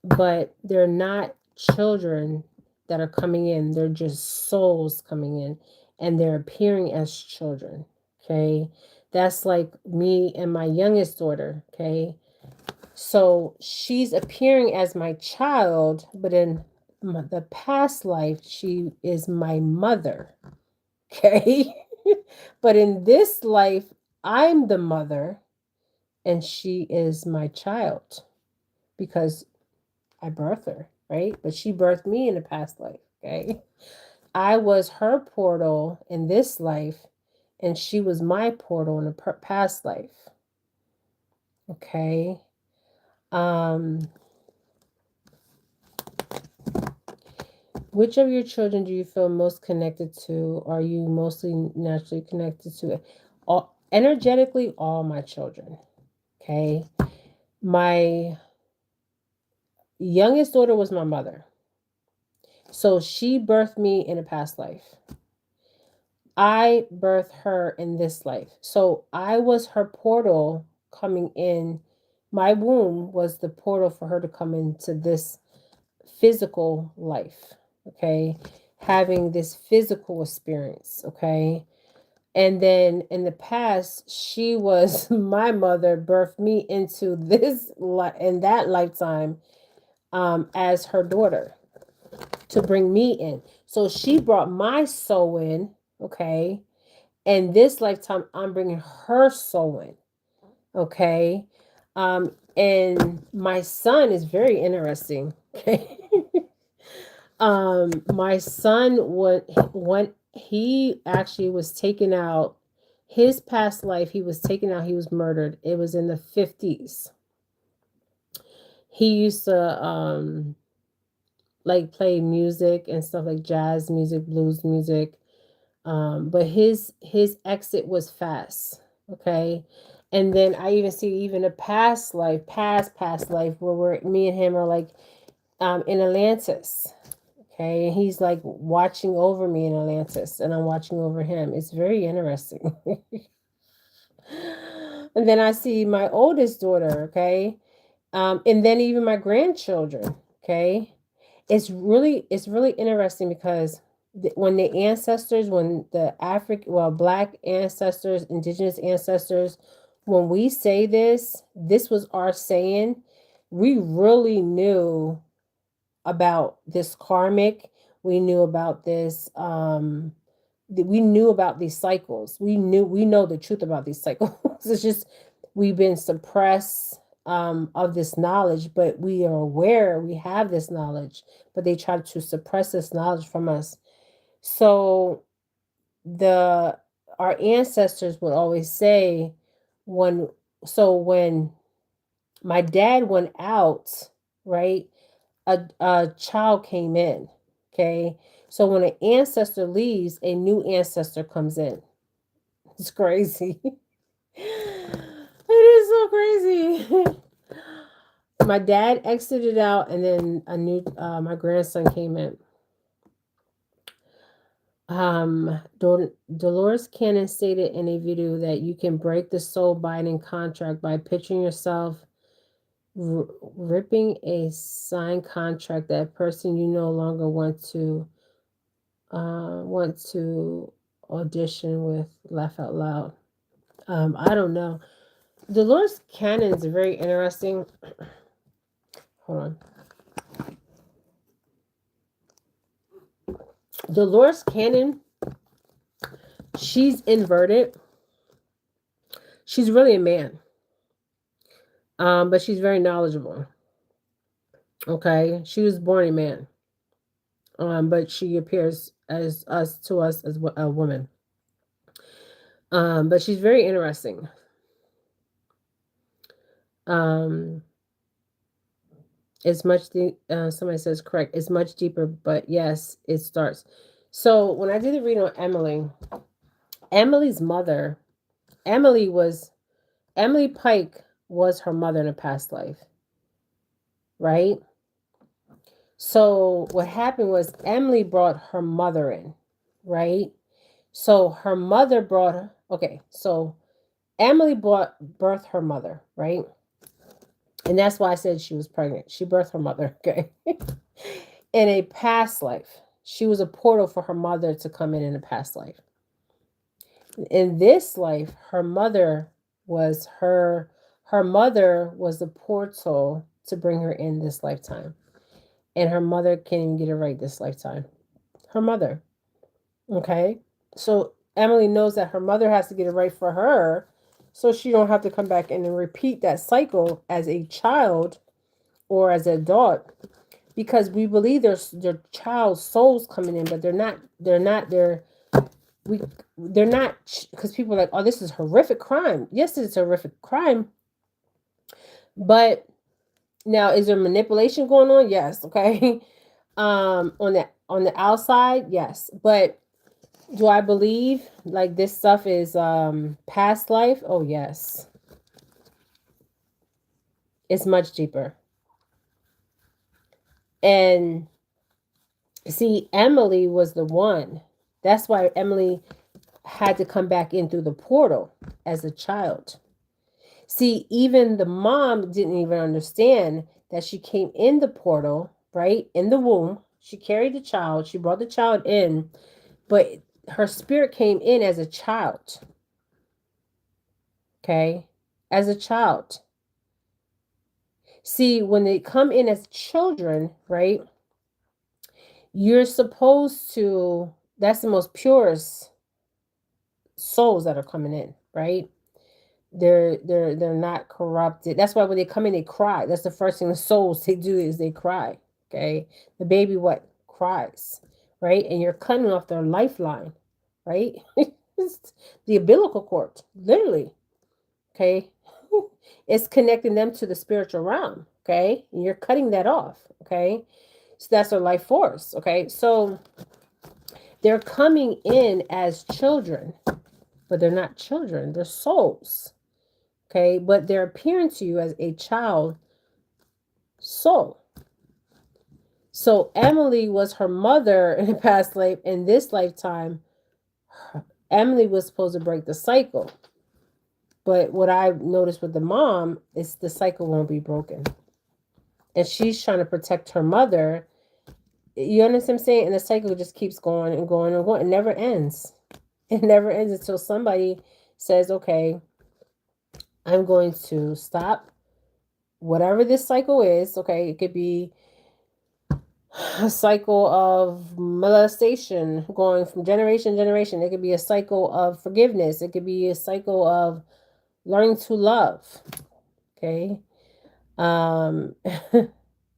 But they're not children that are coming in. They're just souls coming in and they're appearing as children. Okay. That's like me and my youngest daughter. Okay, so she's appearing as my child, but in the past life, she is my mother. Okay. But in this life, I'm the mother and she is my child because I birthed her, right? But she birthed me in the past life. Okay. I was her portal in this life and she was my portal in the past life. Okay. Um, Which of your children do you feel most connected to? Are you mostly naturally connected to? All, energetically, all my children. Okay. My youngest daughter was my mother. So she birthed me in a past life. I birthed her in this life. So I was her portal coming in. My womb was the portal for her to come into this physical life. Okay. Having this physical experience. Okay. And then in the past, she was my mother, birthed me into this in that lifetime as her daughter to bring me in. So she brought my soul in, okay? And this lifetime, I'm bringing her soul in, okay? And my son is very interesting, okay? My son when he actually was taken out, his past life, he was taken out, he was murdered. It was in the 50s. He used to like play music and stuff like jazz music, blues music. But his exit was fast. Okay. And then I even see even a past life, past life where me and him are like in Atlantis. Okay, and he's like watching over me in Atlantis, and I'm watching over him. It's very interesting. And then I see my oldest daughter, okay, and then even my grandchildren, okay. It's really interesting because when the ancestors, when the Black ancestors, indigenous ancestors, when we say this was our saying. We really knew about this karmic. We knew about this we knew about these cycles. We know the truth about these cycles. It's just we've been suppressed of this knowledge, but we are aware we have this knowledge, but they try to suppress this knowledge from us. So the our ancestors would always say when when my dad went out, right, a child came in. Okay. So when an ancestor leaves, a new ancestor comes in. It's crazy. It is so crazy. My dad exited out, and then a new my grandson came in. Dolores Cannon stated in a video that you can break the soul binding contract by picturing yourself ripping a signed contract that person you no longer want to audition with. Laugh out loud. I don't know. Dolores Cannon is very interesting. Hold on. Dolores Cannon, she's inverted. She's really a man. But she's very knowledgeable. Okay. She was born a man. But she appears as us to us as a woman. But she's very interesting. It's much somebody says correct. It's much deeper, but yes, it starts. So when I did the reading on Emily's mother, Emily Pike was her mother in a past life, right? So what happened was Emily brought her mother in, right? So her mother brought her. Okay, so Emily birthed her mother, right? And that's why I said she was pregnant. She birthed her mother, okay? In a past life. She was a portal for her mother to come in a past life. In this life, her mother was the portal to bring her in this lifetime. And her mother can't even get it right this lifetime. Her mother. Okay? So Emily knows that her mother has to get it right for her, so she don't have to come back in and repeat that cycle as a child or as an adult, because we believe there's their child souls coming in, but they're not because people are like, oh, this is horrific crime. Yes, it's a horrific crime, but now is there manipulation going on? Yes. Okay. On the outside, yes, but do I believe like this stuff is past life? Oh yes. It's much deeper. And see, Emily was the one. That's why Emily had to come back in through the portal as a child. See, even the mom didn't even understand that she came in the portal, right? In the womb. She carried the child. She brought the child in, but her spirit came in as a child. Okay? As a child. See, when they come in as children, right? You're supposed to, that's the most purest souls that are coming in, right? They're not corrupted. That's why when they come in, they cry. That's the first thing the souls they do is they cry. Okay. The baby what? Cries. Right? And you're cutting off their lifeline, right? The umbilical cord, literally. Okay. It's connecting them to the spiritual realm. Okay. And you're cutting that off. Okay. So that's their life force. Okay. So they're coming in as children, but they're not children, they're souls. Okay. But they're appearing to you as a child soul. So Emily was her mother in the past life. In this lifetime, Emily was supposed to break the cycle. But what I noticed with the mom is the cycle won't be broken. And she's trying to protect her mother. You understand what I'm saying? And the cycle just keeps going and going and going. It never ends. It never ends until somebody says, okay, I'm going to stop whatever this cycle is. Okay, it could be a cycle of molestation going from generation to generation. It could be a cycle of forgiveness. It could be a cycle of learning to love. Okay. Um,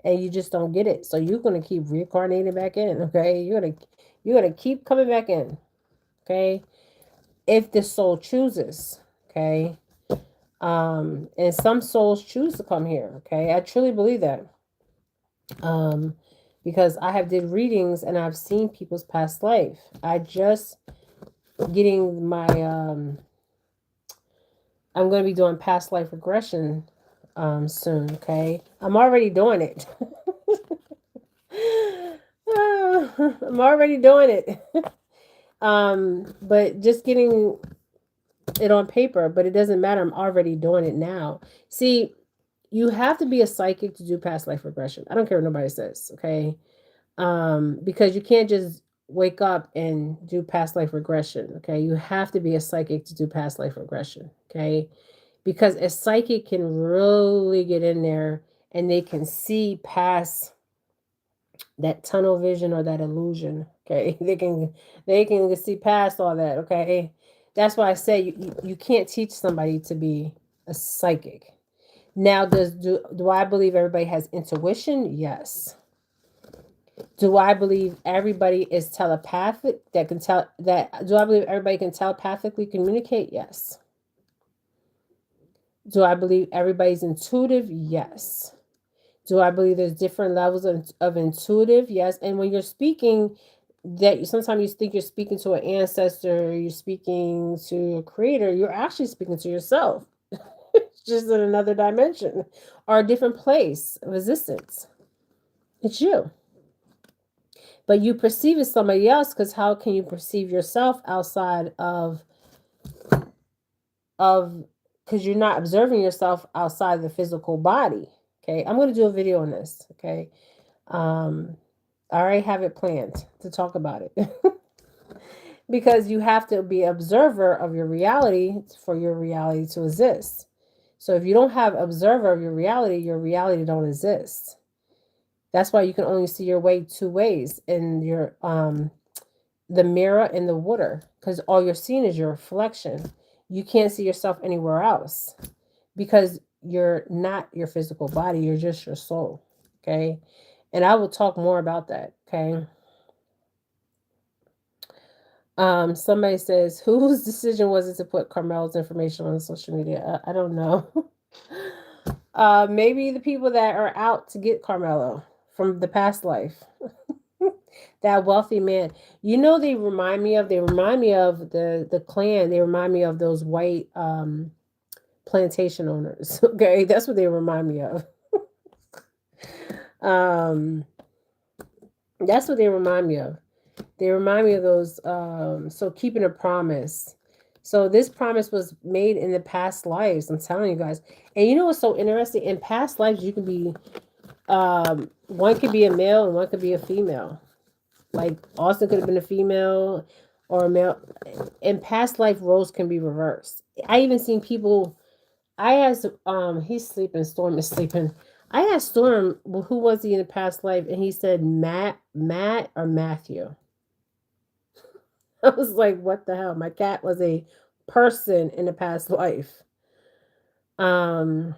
and you just don't get it. So you're gonna keep reincarnating back in, okay? You're gonna keep coming back in, okay? If the soul chooses, okay? And some souls choose to come here, okay? I truly believe that. Um, because I have did readings and I've seen people's past life. I just getting my I'm going to be doing past life regression soon, okay? I'm already doing it. I'm already doing it. But just getting it on paper, but it doesn't matter. I'm already doing it now. See, you have to be a psychic to do past life regression. I don't care what nobody says, okay? Because you can't just wake up and do past life regression, okay? You have to be a psychic to do past life regression, okay? Because a psychic can really get in there and they can see past that tunnel vision or that illusion, okay? They can see past all that, okay? That's why I say you can't teach somebody to be a psychic. Now, do I believe everybody has intuition? Yes. Do I believe everybody is telepathic that can tell that do I believe everybody can telepathically communicate? Yes. Do I believe everybody's intuitive? Yes. Do I believe there's different levels of intuitive? Yes. And when you're speaking, that sometimes you think you're speaking to an ancestor, you're speaking to a creator, you're actually speaking to yourself, just in another dimension or a different place of existence. It's you. But you perceive as somebody else because how can you perceive yourself outside of because you're not observing yourself outside the physical body. Okay, I'm going to do a video on this. Okay, um, I already have it planned to talk about it because you have to be observer of your reality for your reality to exist. So if you don't have observer of your reality don't exist. That's why you can only see your way two ways in your the mirror and the water because all you're seeing is your reflection. You can't see yourself anywhere else because you're not your physical body, you're just your soul. Okay. And I will talk more about that. Okay. Somebody says, whose decision was it to put Carmelo's information on social media? I don't know. Maybe the people that are out to get Carmelo from the past life. That wealthy man. You know they remind me of the clan. They remind me of those white plantation owners. Okay, that's what they remind me of. Um that's what they remind me of. They remind me of those so keeping a promise. So this promise was made in the past lives. I'm telling you guys. And you know what's so interesting? In past lives you can be one could be a male and one could be a female. Like Austin could have been a female or a male. In past life, roles can be reversed. I even seen people. I asked, he's sleeping. Storm is sleeping. I asked Storm, well, who was he in the past life, and he said Matt or Matthew. I was like, what the hell? My cat was a person in the past life. Um,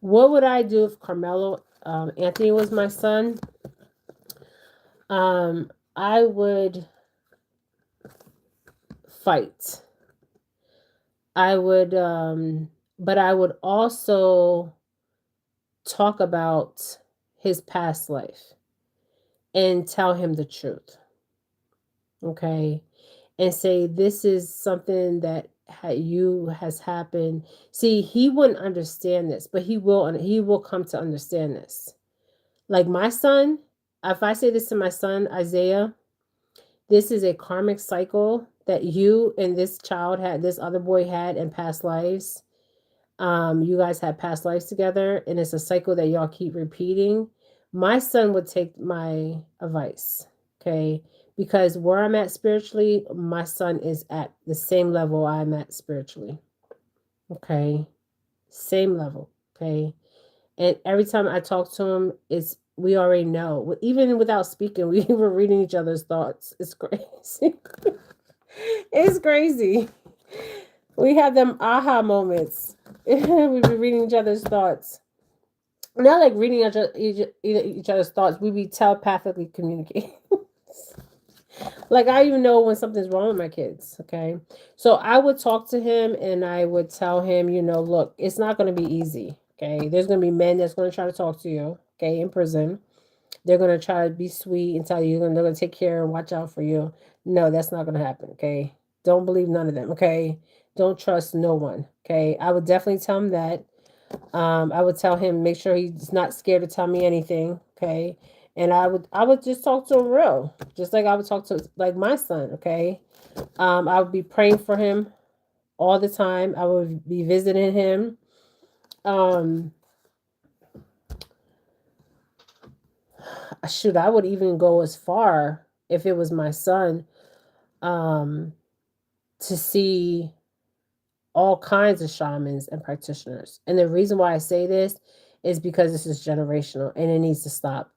what would I do if Carmelo Anthony was my son? I would fight. I would, but I would also talk about his past life and tell him the truth. Okay. And say, this is something that you has happened. See, he wouldn't understand this, but he will come to understand this. Like my son, if I say this to my son, Isaiah, this is a karmic cycle that you and this child had, this other boy had in past lives. You guys had past lives together, and it's a cycle that y'all keep repeating. My son would take my advice, okay? Because where I'm at spiritually, my son is at the same level I'm at spiritually, okay? Same level, okay? And every time I talk to him, it's we already know. Even without speaking, we were reading each other's thoughts. It's crazy. It's crazy. We have them aha moments. We be reading each other's thoughts. Not like reading each other's thoughts. We be telepathically communicating. Like I even know when something's wrong with my kids. Okay, so I would talk to him and I would tell him, look, it's not going to be easy. Okay, there's going to be men that's going to try to talk to you. Okay, in prison, they're going to try to be sweet and tell you they're going to take care and watch out for you. No, that's not going to happen. Okay, don't believe none of them. Okay, don't trust no one. Okay, I would definitely tell him that. I would tell him make sure he's not scared to tell me anything. Okay, and I would just talk to him real, just like I would talk to like my son. Okay, I would be praying for him all the time. I would be visiting him. Um, Shoot, I would even go as far if it was my son, um, to see all kinds of shamans and practitioners. And the reason why I say this is because this is generational and it needs to stop.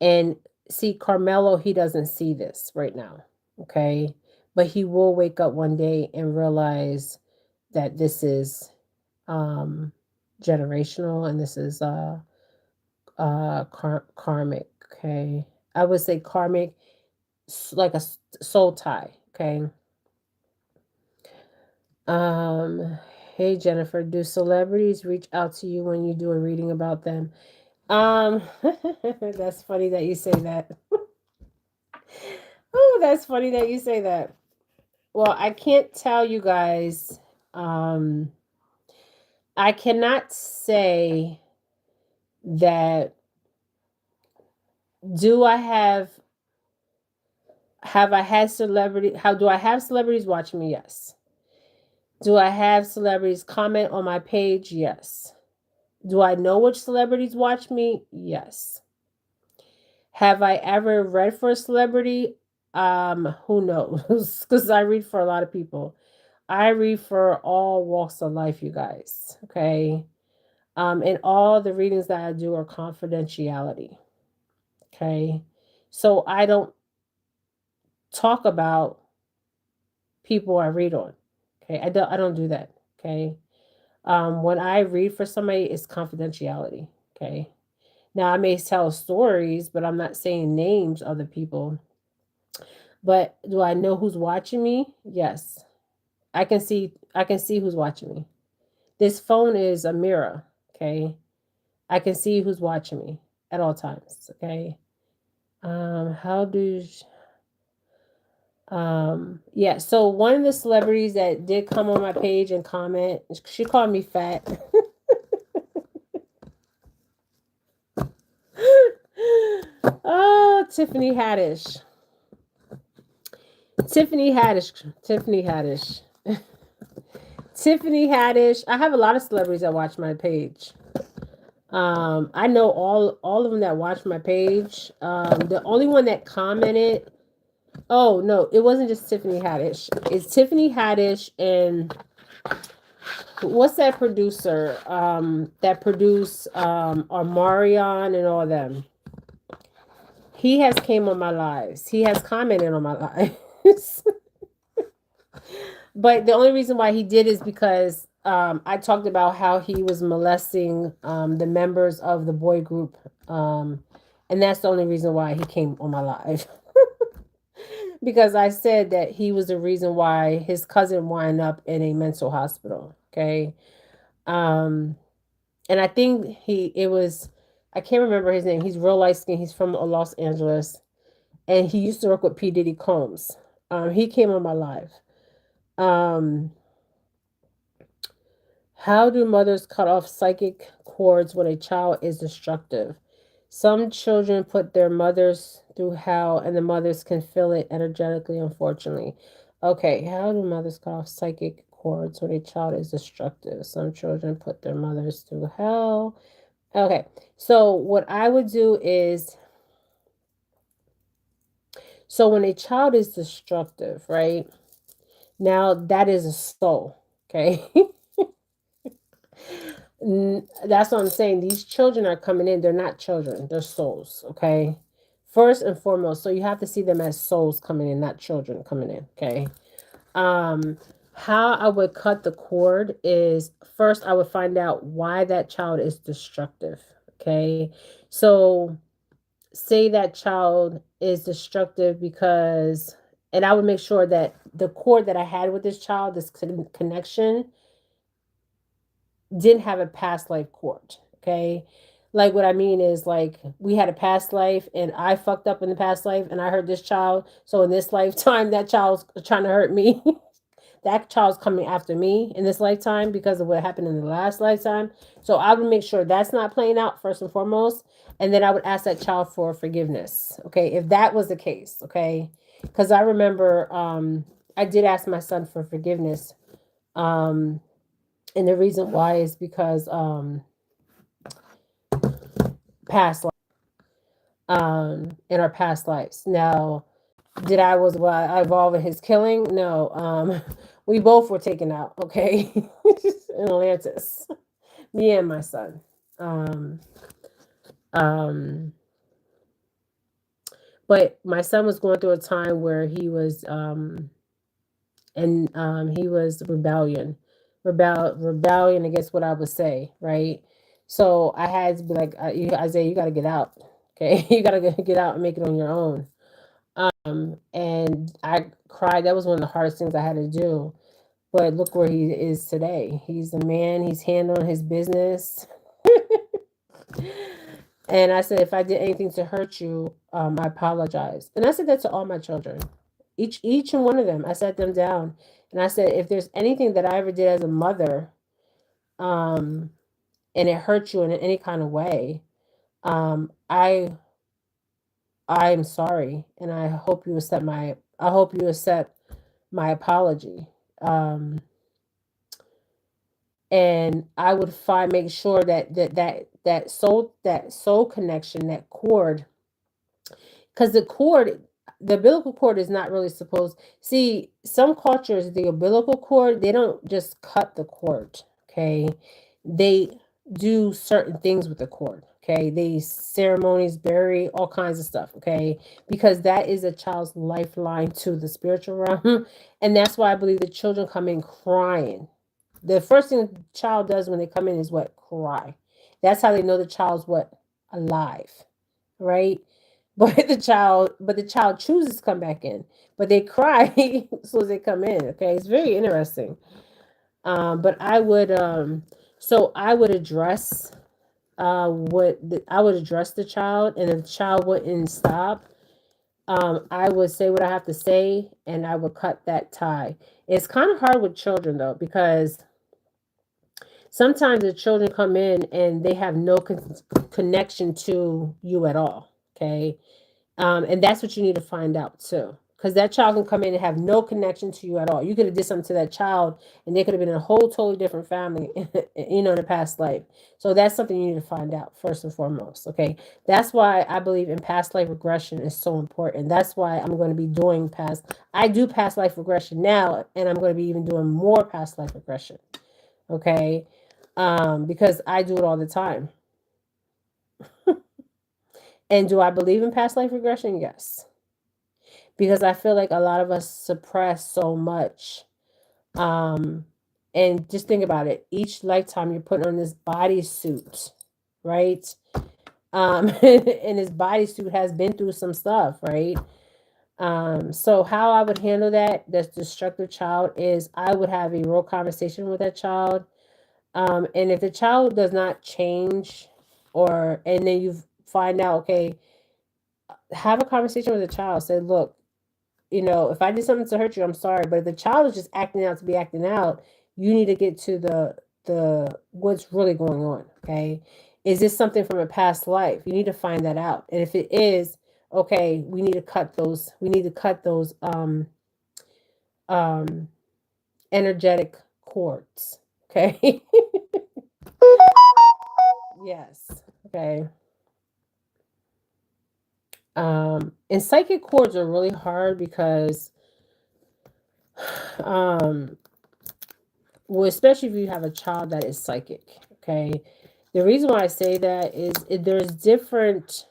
And see, Carmelo, he doesn't see this right now. Okay. But he will wake up one day and realize that this is um generational and this is karmic. Okay. I would say karmic, like a soul tie. Okay. Um, hey Jennifer, do celebrities reach out to you when you do a reading about them? That's funny that you say that. Oh, that's funny that you say that. Well, I can't tell you guys. Um, I cannot say that. Do I have I had celebrity? How do I have celebrities watching me? Yes. Do I have celebrities comment on my page? Yes. Do I know which celebrities watch me? Yes. Have I ever read for a celebrity? Who knows? Because I read for a lot of people. I read for all walks of life, you guys. Okay. And all the readings that I do are confidentiality. Okay. So I don't talk about people I read on. Okay. I don't do that. Okay. When I read for somebody, it's confidentiality. Okay. Now I may tell stories, but I'm not saying names of the people. But do I know who's watching me? Yes. I can see who's watching me. This phone is a mirror, okay? I can see who's watching me at all times, okay? How do yeah, so one of the celebrities that did come on my page and comment, she called me fat. Oh, Tiffany Haddish. Tiffany Haddish. Tiffany Haddish. Tiffany Haddish. I have a lot of celebrities that watch my page. I know all of them that watch my page. The only one that commented, oh no, it wasn't just Tiffany Haddish. It's Tiffany Haddish and what's that producer? That produced Armarion and all them. He has came on my lives. He has commented on my lives. But the only reason why he did is because I talked about how he was molesting the members of the boy group. And that's the only reason why he came on my live. Because I said that he was the reason why his cousin wound up in a mental hospital. Okay. Um, and I think I can't remember his name. He's real light skinned. He's from Los Angeles. And he used to work with P. Diddy Combs. He came on my live. Um, How do mothers cut off psychic cords when a child is destructive? Some children put their mothers through hell and the mothers can feel it energetically, unfortunately. Okay, how do mothers cut off psychic cords when a child is destructive? Some children put their mothers through hell. Okay, so what I would do is, so when a child is destructive, right? Now that is a soul, okay? That's what I'm saying. These children are coming in. They're not children. They're souls. Okay. First and foremost. So you have to see them as souls coming in, not children coming in. Okay. Um, How I would cut the cord is, first I would find out why that child is destructive. Okay. So say that child is destructive because, and I would make sure that the cord that I had with this child, this connection, didn't have a past life cord. Okay. Like what I mean is, like, we had a past life and I fucked up in the past life and I hurt this child. So in this lifetime, that child's trying to hurt me. That child's coming after me in this lifetime because of what happened in the last lifetime. So I would make sure that's not playing out first and foremost. And then I would ask that child for forgiveness. Okay. If that was the case. Okay. Because I remember I did ask my son for forgiveness. Um, and the reason why is because past in our past lives. Now, did I was what I involved in his killing? No. We both were taken out, okay? In Atlantis. Me and my son. Um um but my son was going through a time where he was and he was rebellion against what I would say, right? So I had to be like, Isaiah, you got to get out, okay? You got to get out and make it on your own. And I cried. That was one of the hardest things I had to do. But look where he is today. He's a man. He's handling his business. And I said, if I did anything to hurt you, I apologize. And I said that to all my children, each and one of them. I sat them down, and I said, if there's anything that I ever did as a mother, um, and it hurt you in any kind of way, um, I I am sorry, and I hope you accept my apology. Um, and I would make sure that soul connection, that cord, because the umbilical cord is not really supposed. See, some cultures, the umbilical cord, they don't just cut the cord. Okay, they do certain things with the cord. Okay, they ceremonies, bury all kinds of stuff. Okay, because that is a child's lifeline to the spiritual realm, and that's why I believe the children come in crying. The first thing the child does when they come in is what? Cry. That's how they know the child's what? Alive, right? But the child chooses to come back in, but they cry as soon as they come in. Okay, it's very interesting. But I would address I would address the child, and if the child wouldn't stop, I would say what I have to say, and I would cut that tie. It's kind of hard with children though, because sometimes the children come in and they have no connection to you at all. Okay, and that's what you need to find out too. Because that child can come in and have no connection to you at all. You could have did something to that child, and they could have been in a whole totally different family, in a past life. So that's something you need to find out first and foremost. Okay, that's why I believe in past life regression is so important. That's why I'm going to be doing past. I do past life regression now, and I'm going to be even doing more past life regression. Okay, because I do it all the time. And do I believe in past life regression? Yes. Because I feel like a lot of us suppress so much. Um, and just think about it. Each lifetime you're putting on this bodysuit, right? And this bodysuit has been through some stuff, right? So how I would handle that destructive child, is I would have a real conversation with that child. And if the child does not change, and then you find out, okay, have a conversation with the child. Say, look, if I did something to hurt you, I'm sorry. But if the child is just acting out to be acting out, you need to get to the what's really going on. Okay. Is this something from a past life? You need to find that out. And if it is, okay, we need to cut those um energetic cords. Okay. Yes. Okay. And psychic cords are really hard because um well, especially if you have a child that is psychic. Okay, the reason why I say that is there's different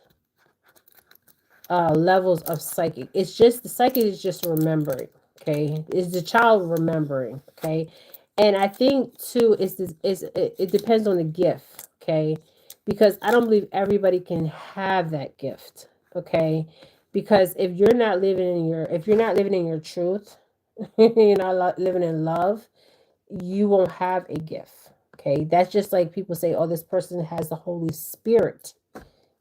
levels of psychic. It's just the psychic is just remembering. Okay, is the child remembering? Okay, and I think too is this is it depends on the gift. Okay, because I don't believe everybody can have that gift. Okay, because if you're not living in your truth, you're not living in love, you won't have a gift. Okay, that's just like people say, oh, this person has the Holy Spirit.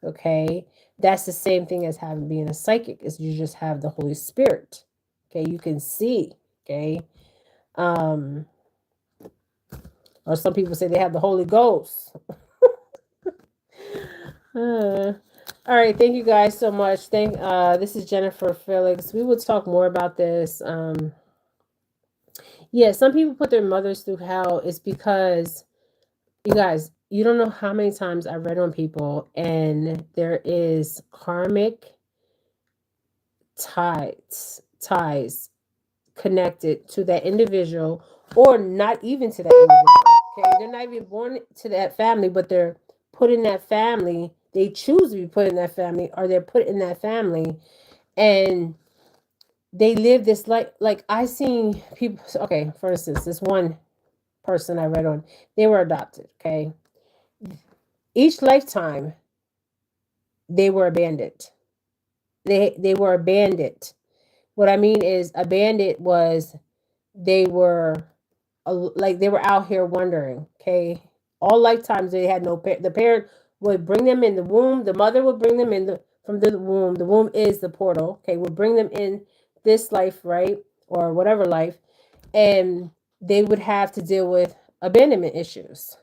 Okay, that's the same thing as having being a psychic, is you just have the Holy Spirit. Okay, you can see. Okay, um, or some people say they have the Holy Ghost. Uh, all right, thank you guys so much. This is Jennifer Felix. We will talk more about this. Yeah, some people put their mothers through hell is because you guys, you don't know how many times I read on people, and there is karmic ties connected to that individual, or not even to that individual. Okay, they're not even born to that family, but they're put in that family. They choose to be put in that family, or they're put in that family, and they live this like I seen people. Okay, for instance, this one person I read on, they were adopted. Okay, each lifetime they were abandoned. They were abandoned. What I mean is, abandoned was they were like they were out here wandering. Okay, all lifetimes they had no the parent would bring them in the womb. The mother would bring them in from the womb. The womb is the portal. Okay, would bring them in this life, right, or whatever life, and they would have to deal with abandonment issues.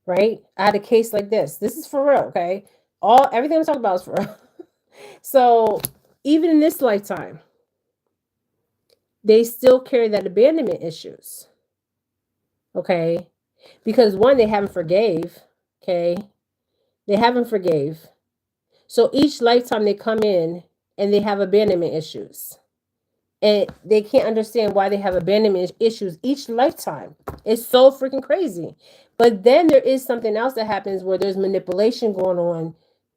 Right, I had a case like this. This is for real. Okay, everything I'm talking about is for real. So even in this lifetime, they still carry that abandonment issues. Okay, because one, they haven't forgave. Okay, they haven't forgave. So each lifetime they come in and they have abandonment issues, and they can't understand why they have abandonment issues each lifetime. It's so freaking crazy. But then there is something else that happens where there's manipulation going on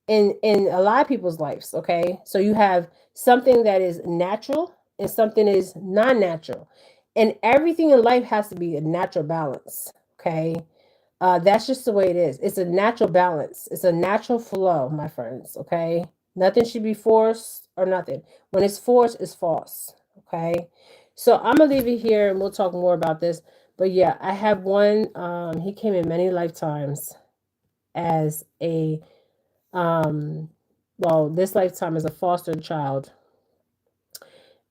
in a lot of people's lives. Okay, so you have something that is natural and something is non-natural, and everything in life has to be a natural balance. Okay, that's just the way it is. It's a natural balance. It's a natural flow, my friends. Okay. Nothing should be forced or nothing. When it's forced, it's false. Okay. So I'm gonna leave it here and we'll talk more about this. But yeah, I have one. He came in many lifetimes as a well, this lifetime as a foster child.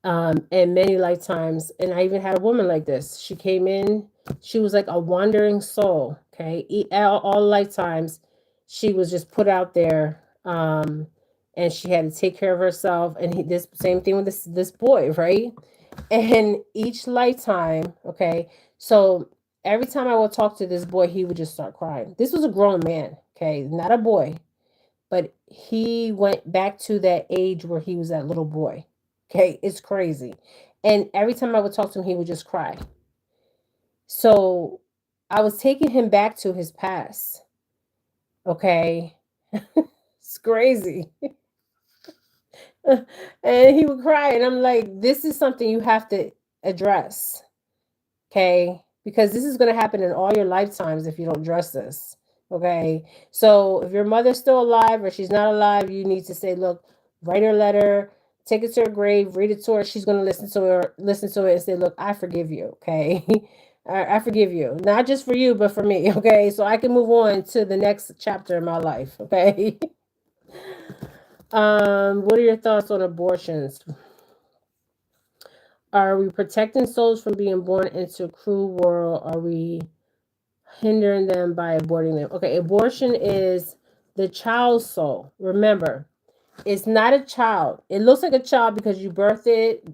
And many lifetimes, and I even had a woman like this. She came in, she was like a wandering soul. Okay, all lifetimes she was just put out there, and she had to take care of herself. And this same thing with this boy, right? And each lifetime, okay, so every time I would talk to this boy, he would just start crying. This was a grown man, okay, not a boy, but he went back to that age where he was that little boy. Okay, it's crazy. And every time I would talk to him, he would just cry. So I was taking him back to his past. Okay, it's crazy. And he would cry, and I'm like, this is something you have to address. Okay, because this is going to happen in all your lifetimes if you don't address this. Okay, so if your mother's still alive or she's not alive, you need to say, look, write her a letter, take it to her grave, read it to her. She's going to listen to it and say, look, I forgive you. Okay, I forgive you, not just for you but for me. Okay, so I can move on to the next chapter in my life. Okay. What are your thoughts on abortions? Are we protecting souls from being born into a cruel world? Are we hindering them by aborting them? Okay, abortion is the child's soul. Remember, it's not a child. It looks like a child because you birth it.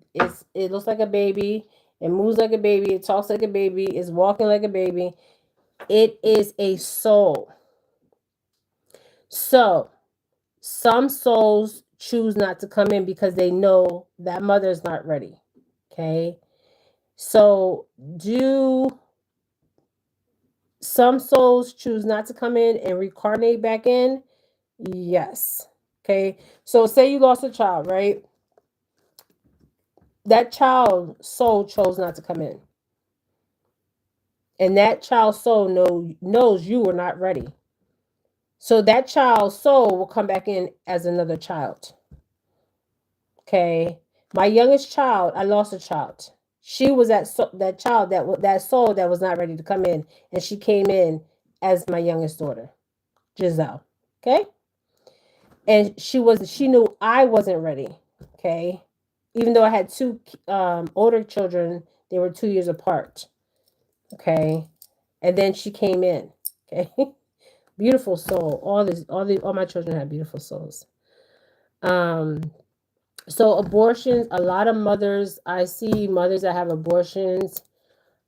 It looks like a baby. It moves like a baby. It talks like a baby. It's walking like a baby. It is a soul. So some souls choose not to come in because they know that mother's not ready. Okay. So do some souls choose not to come in and reincarnate back in? Yes. Okay. So say you lost a child, right? that child's soul chose not to come in. And that child's soul knows you are not ready. So that child's soul will come back in as another child. Okay. My youngest child, I lost a child. She was that child that soul that was not ready to come in, and she came in as my youngest daughter, Giselle. Okay. And she knew I wasn't ready. Okay. Even though I had two older children, they were 2 years apart. Okay. And then she came in. Okay. Beautiful soul. All my children have beautiful souls. Um, so abortions, a lot of mothers, I see mothers that have abortions.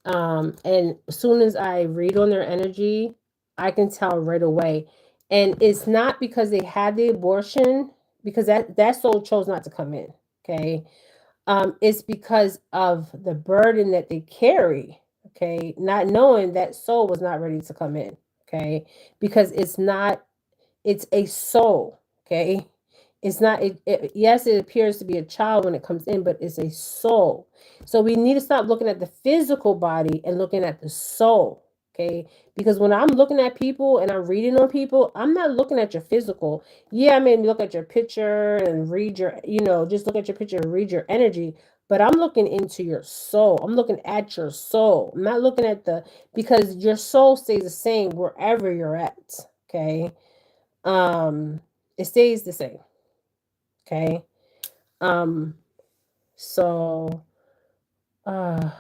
And as soon as I read on their energy, I can tell right away. And it's not because they had the abortion, because that soul chose not to come in. Okay. It's because of the burden that they carry. Okay. Not knowing that soul was not ready to come in. Okay. Because it's a soul. Okay. It's not yes, it appears to be a child when it comes in, but it's a soul. So we need to stop looking at the physical body and looking at the soul. Okay. Because when I'm looking at people and I'm reading on people, I'm not looking at your physical. Yeah, I mean look at your picture and read just look at your picture and read your energy. But I'm looking into your soul. I'm looking at your soul. I'm not looking at because your soul stays the same wherever you're at. Okay. Um, it stays the same. Okay. Um, so uh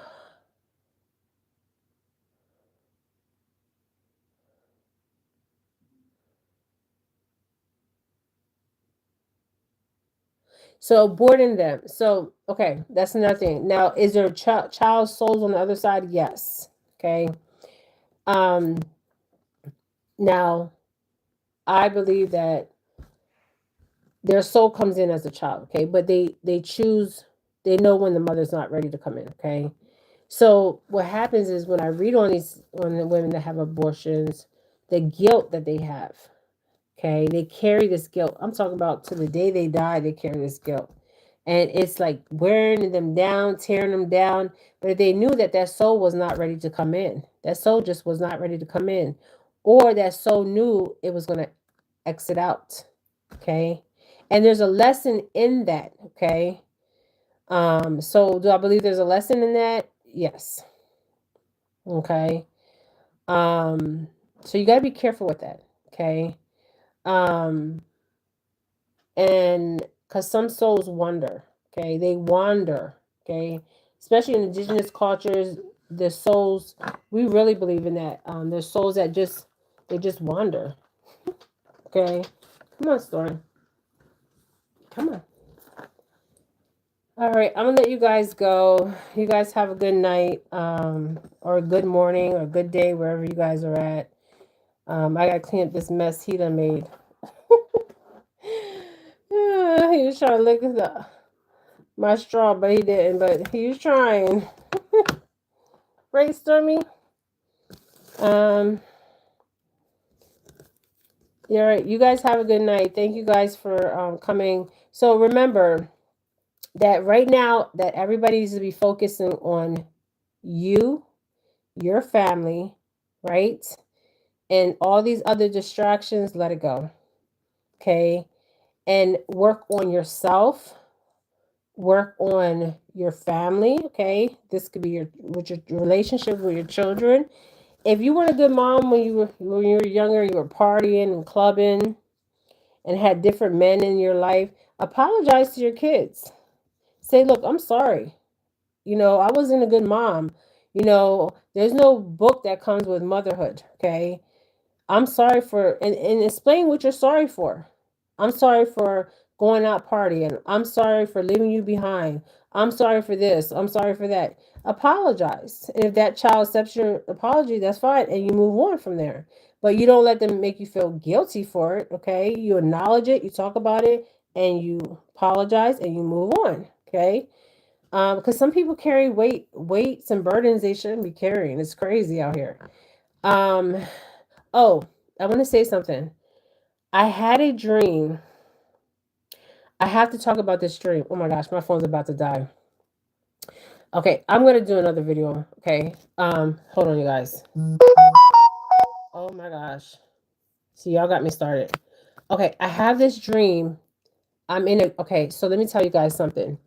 so boarding them. So okay, that's another thing. Now, is there child souls on the other side? Yes. Okay. Um, now I believe that their soul comes in as a child, okay, but they know when the mother's not ready to come in, okay. So what happens is when I read on the women that have abortions, the guilt that they have. Okay, they carry this guilt. I'm talking about to the day they die, they carry this guilt. And it's like wearing them down, tearing them down. But if they knew that that soul was not ready to come in, that soul just was not ready to come in, or that soul knew it was going to exit out. Okay. And there's a lesson in that. Okay. So do I believe there's a lesson in that? Yes. Okay. Um, so you got to be careful with that. Okay. Um, and because some souls wander, okay, they wander, okay, especially in indigenous cultures, the souls, we really believe in that. There's souls that just wander. Okay, come on, story, come on. All right, I'm gonna let you guys go. You guys have a good night, or a good morning, or a good day, wherever you guys are at. I gotta clean up this mess he done made. He was trying to lick my straw, but he didn't. But he was trying. Right, Stormy? Um, yeah, right. You guys have a good night. Thank you guys for coming. So remember that right now that everybody needs to be focusing on you, your family, right? And all these other distractions, let it go. Okay? And work on yourself, work on your family, okay? This could be your relationship with your children. If you weren't a good mom when you were younger, you were partying and clubbing and had different men in your life, apologize to your kids. Say, look, I'm sorry. I wasn't a good mom. There's no book that comes with motherhood. Okay. I'm sorry and explain what you're sorry for. I'm sorry for going out partying. I'm sorry for leaving you behind. I'm sorry for this. I'm sorry for that. Apologize. And if that child accepts your apology, that's fine. And you move on from there. But you don't let them make you feel guilty for it. Okay. You acknowledge it, you talk about it, and you apologize and you move on. Okay. Because some people carry weights and burdens they shouldn't be carrying. It's crazy out here. Um, Oh, I want to say something. I had a dream. I have to talk about this dream. Oh my gosh, my phone's about to die. Okay, I'm gonna do another video. Okay. Hold on, you guys. Oh my gosh. See, y'all got me started. Okay, I have this dream. I'm in a okay, so let me tell you guys something.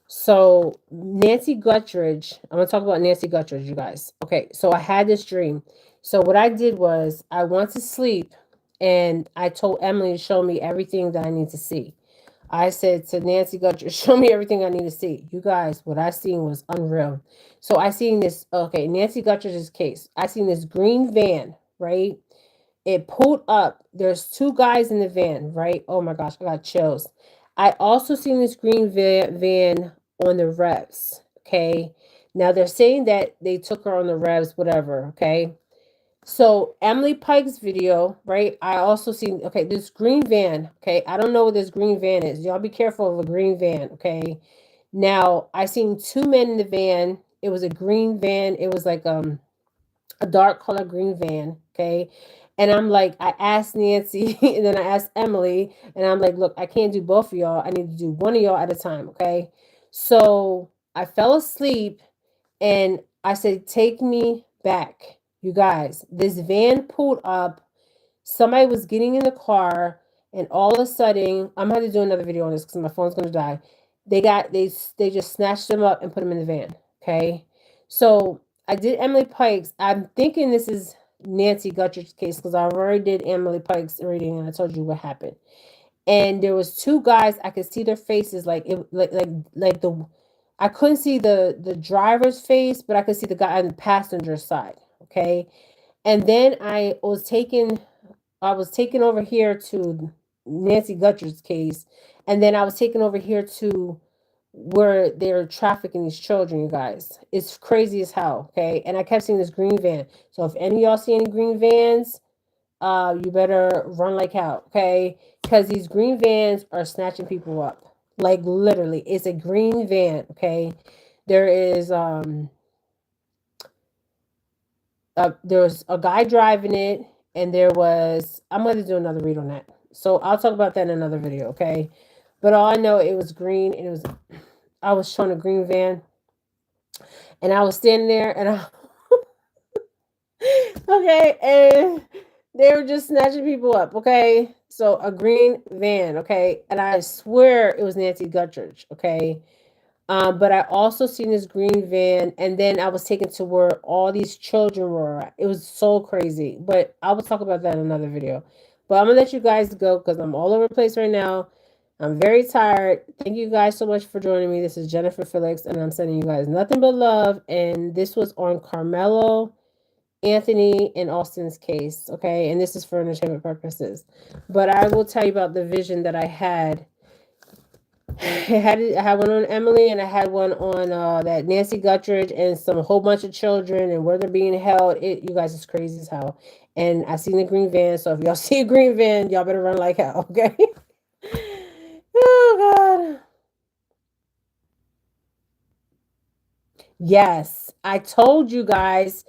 So Nancy Guttridge, I'm gonna talk about Nancy Guttridge, you guys. Okay, so I had this dream. So what I did was I went to sleep and I told Emily to show me everything that I need to see. I said to Nancy Guttridge, show me everything I need to see. You guys, what I seen was unreal. So I seen this, okay, Nancy Guttridge's case. I seen this green van, right? It pulled up. There's two guys in the van, right? Oh my gosh, I got chills. I also seen this green van on the revs. Okay. Now they're saying that they took her on the revs, whatever. Okay. So Emily Pike's video, right? I also seen okay, this green van. Okay. I don't know what this green van is. Y'all be careful of a green van. Okay. Now I seen two men in the van. It was a green van. It was like a dark color green van. Okay. And I'm like, I asked Nancy and then I asked Emily, and I'm like, look, I can't do both of y'all. I need to do one of y'all at a time. Okay. So I fell asleep and I said, take me back. You guys, this van pulled up. Somebody was getting in the car, and all of a sudden, I'm gonna have to do another video on this because my phone's gonna die. They just snatched them up and put them in the van. Okay, so I did Emily Pike's. I'm thinking this is Nancy Guttridge's case because I already did Emily Pike's reading and I told you what happened. And there was two guys. I could see their faces, like it, like the. I couldn't see the driver's face, but I could see the guy on the passenger side. Okay, and then I was taken over here to Nancy Guttridge's case, and then I was taken over here to where they're trafficking these children, you guys. It's crazy as hell, okay? And I kept seeing this green van. So if any of y'all see any green vans, you better run like hell, okay? Because these green vans are snatching people up. Like literally, it's a green van, okay? There is there was a guy driving it, and there was I'm going to do another read on that. So I'll talk about that in another video, okay? But all I know, it was green, and it was I was showing a green van, and I was standing there, and I okay, and they were just snatching people up, okay? So a green van, okay, and I swear it was Nancy Guttridge, okay. But I also seen this green van, and then I was taken to where all these children were at. It was so crazy. But I will talk about that in another video. But I'm gonna let you guys go because I'm all over the place right now. I'm very tired. Thank you guys so much for joining me. This is Jennifer Felix, and I'm sending you guys nothing but love. And this was on Karmelo, Anthony, and Austin's case. Okay, and this is for entertainment purposes. But I will tell you about the vision that I had. I had one on Emily, and I had one on that Nancy Guttridge, and some whole bunch of children and where they're being held. It you guys is crazy as hell. And I seen the green van, so if y'all see a green van, y'all better run like hell, okay? Oh God. Yes. I told you guys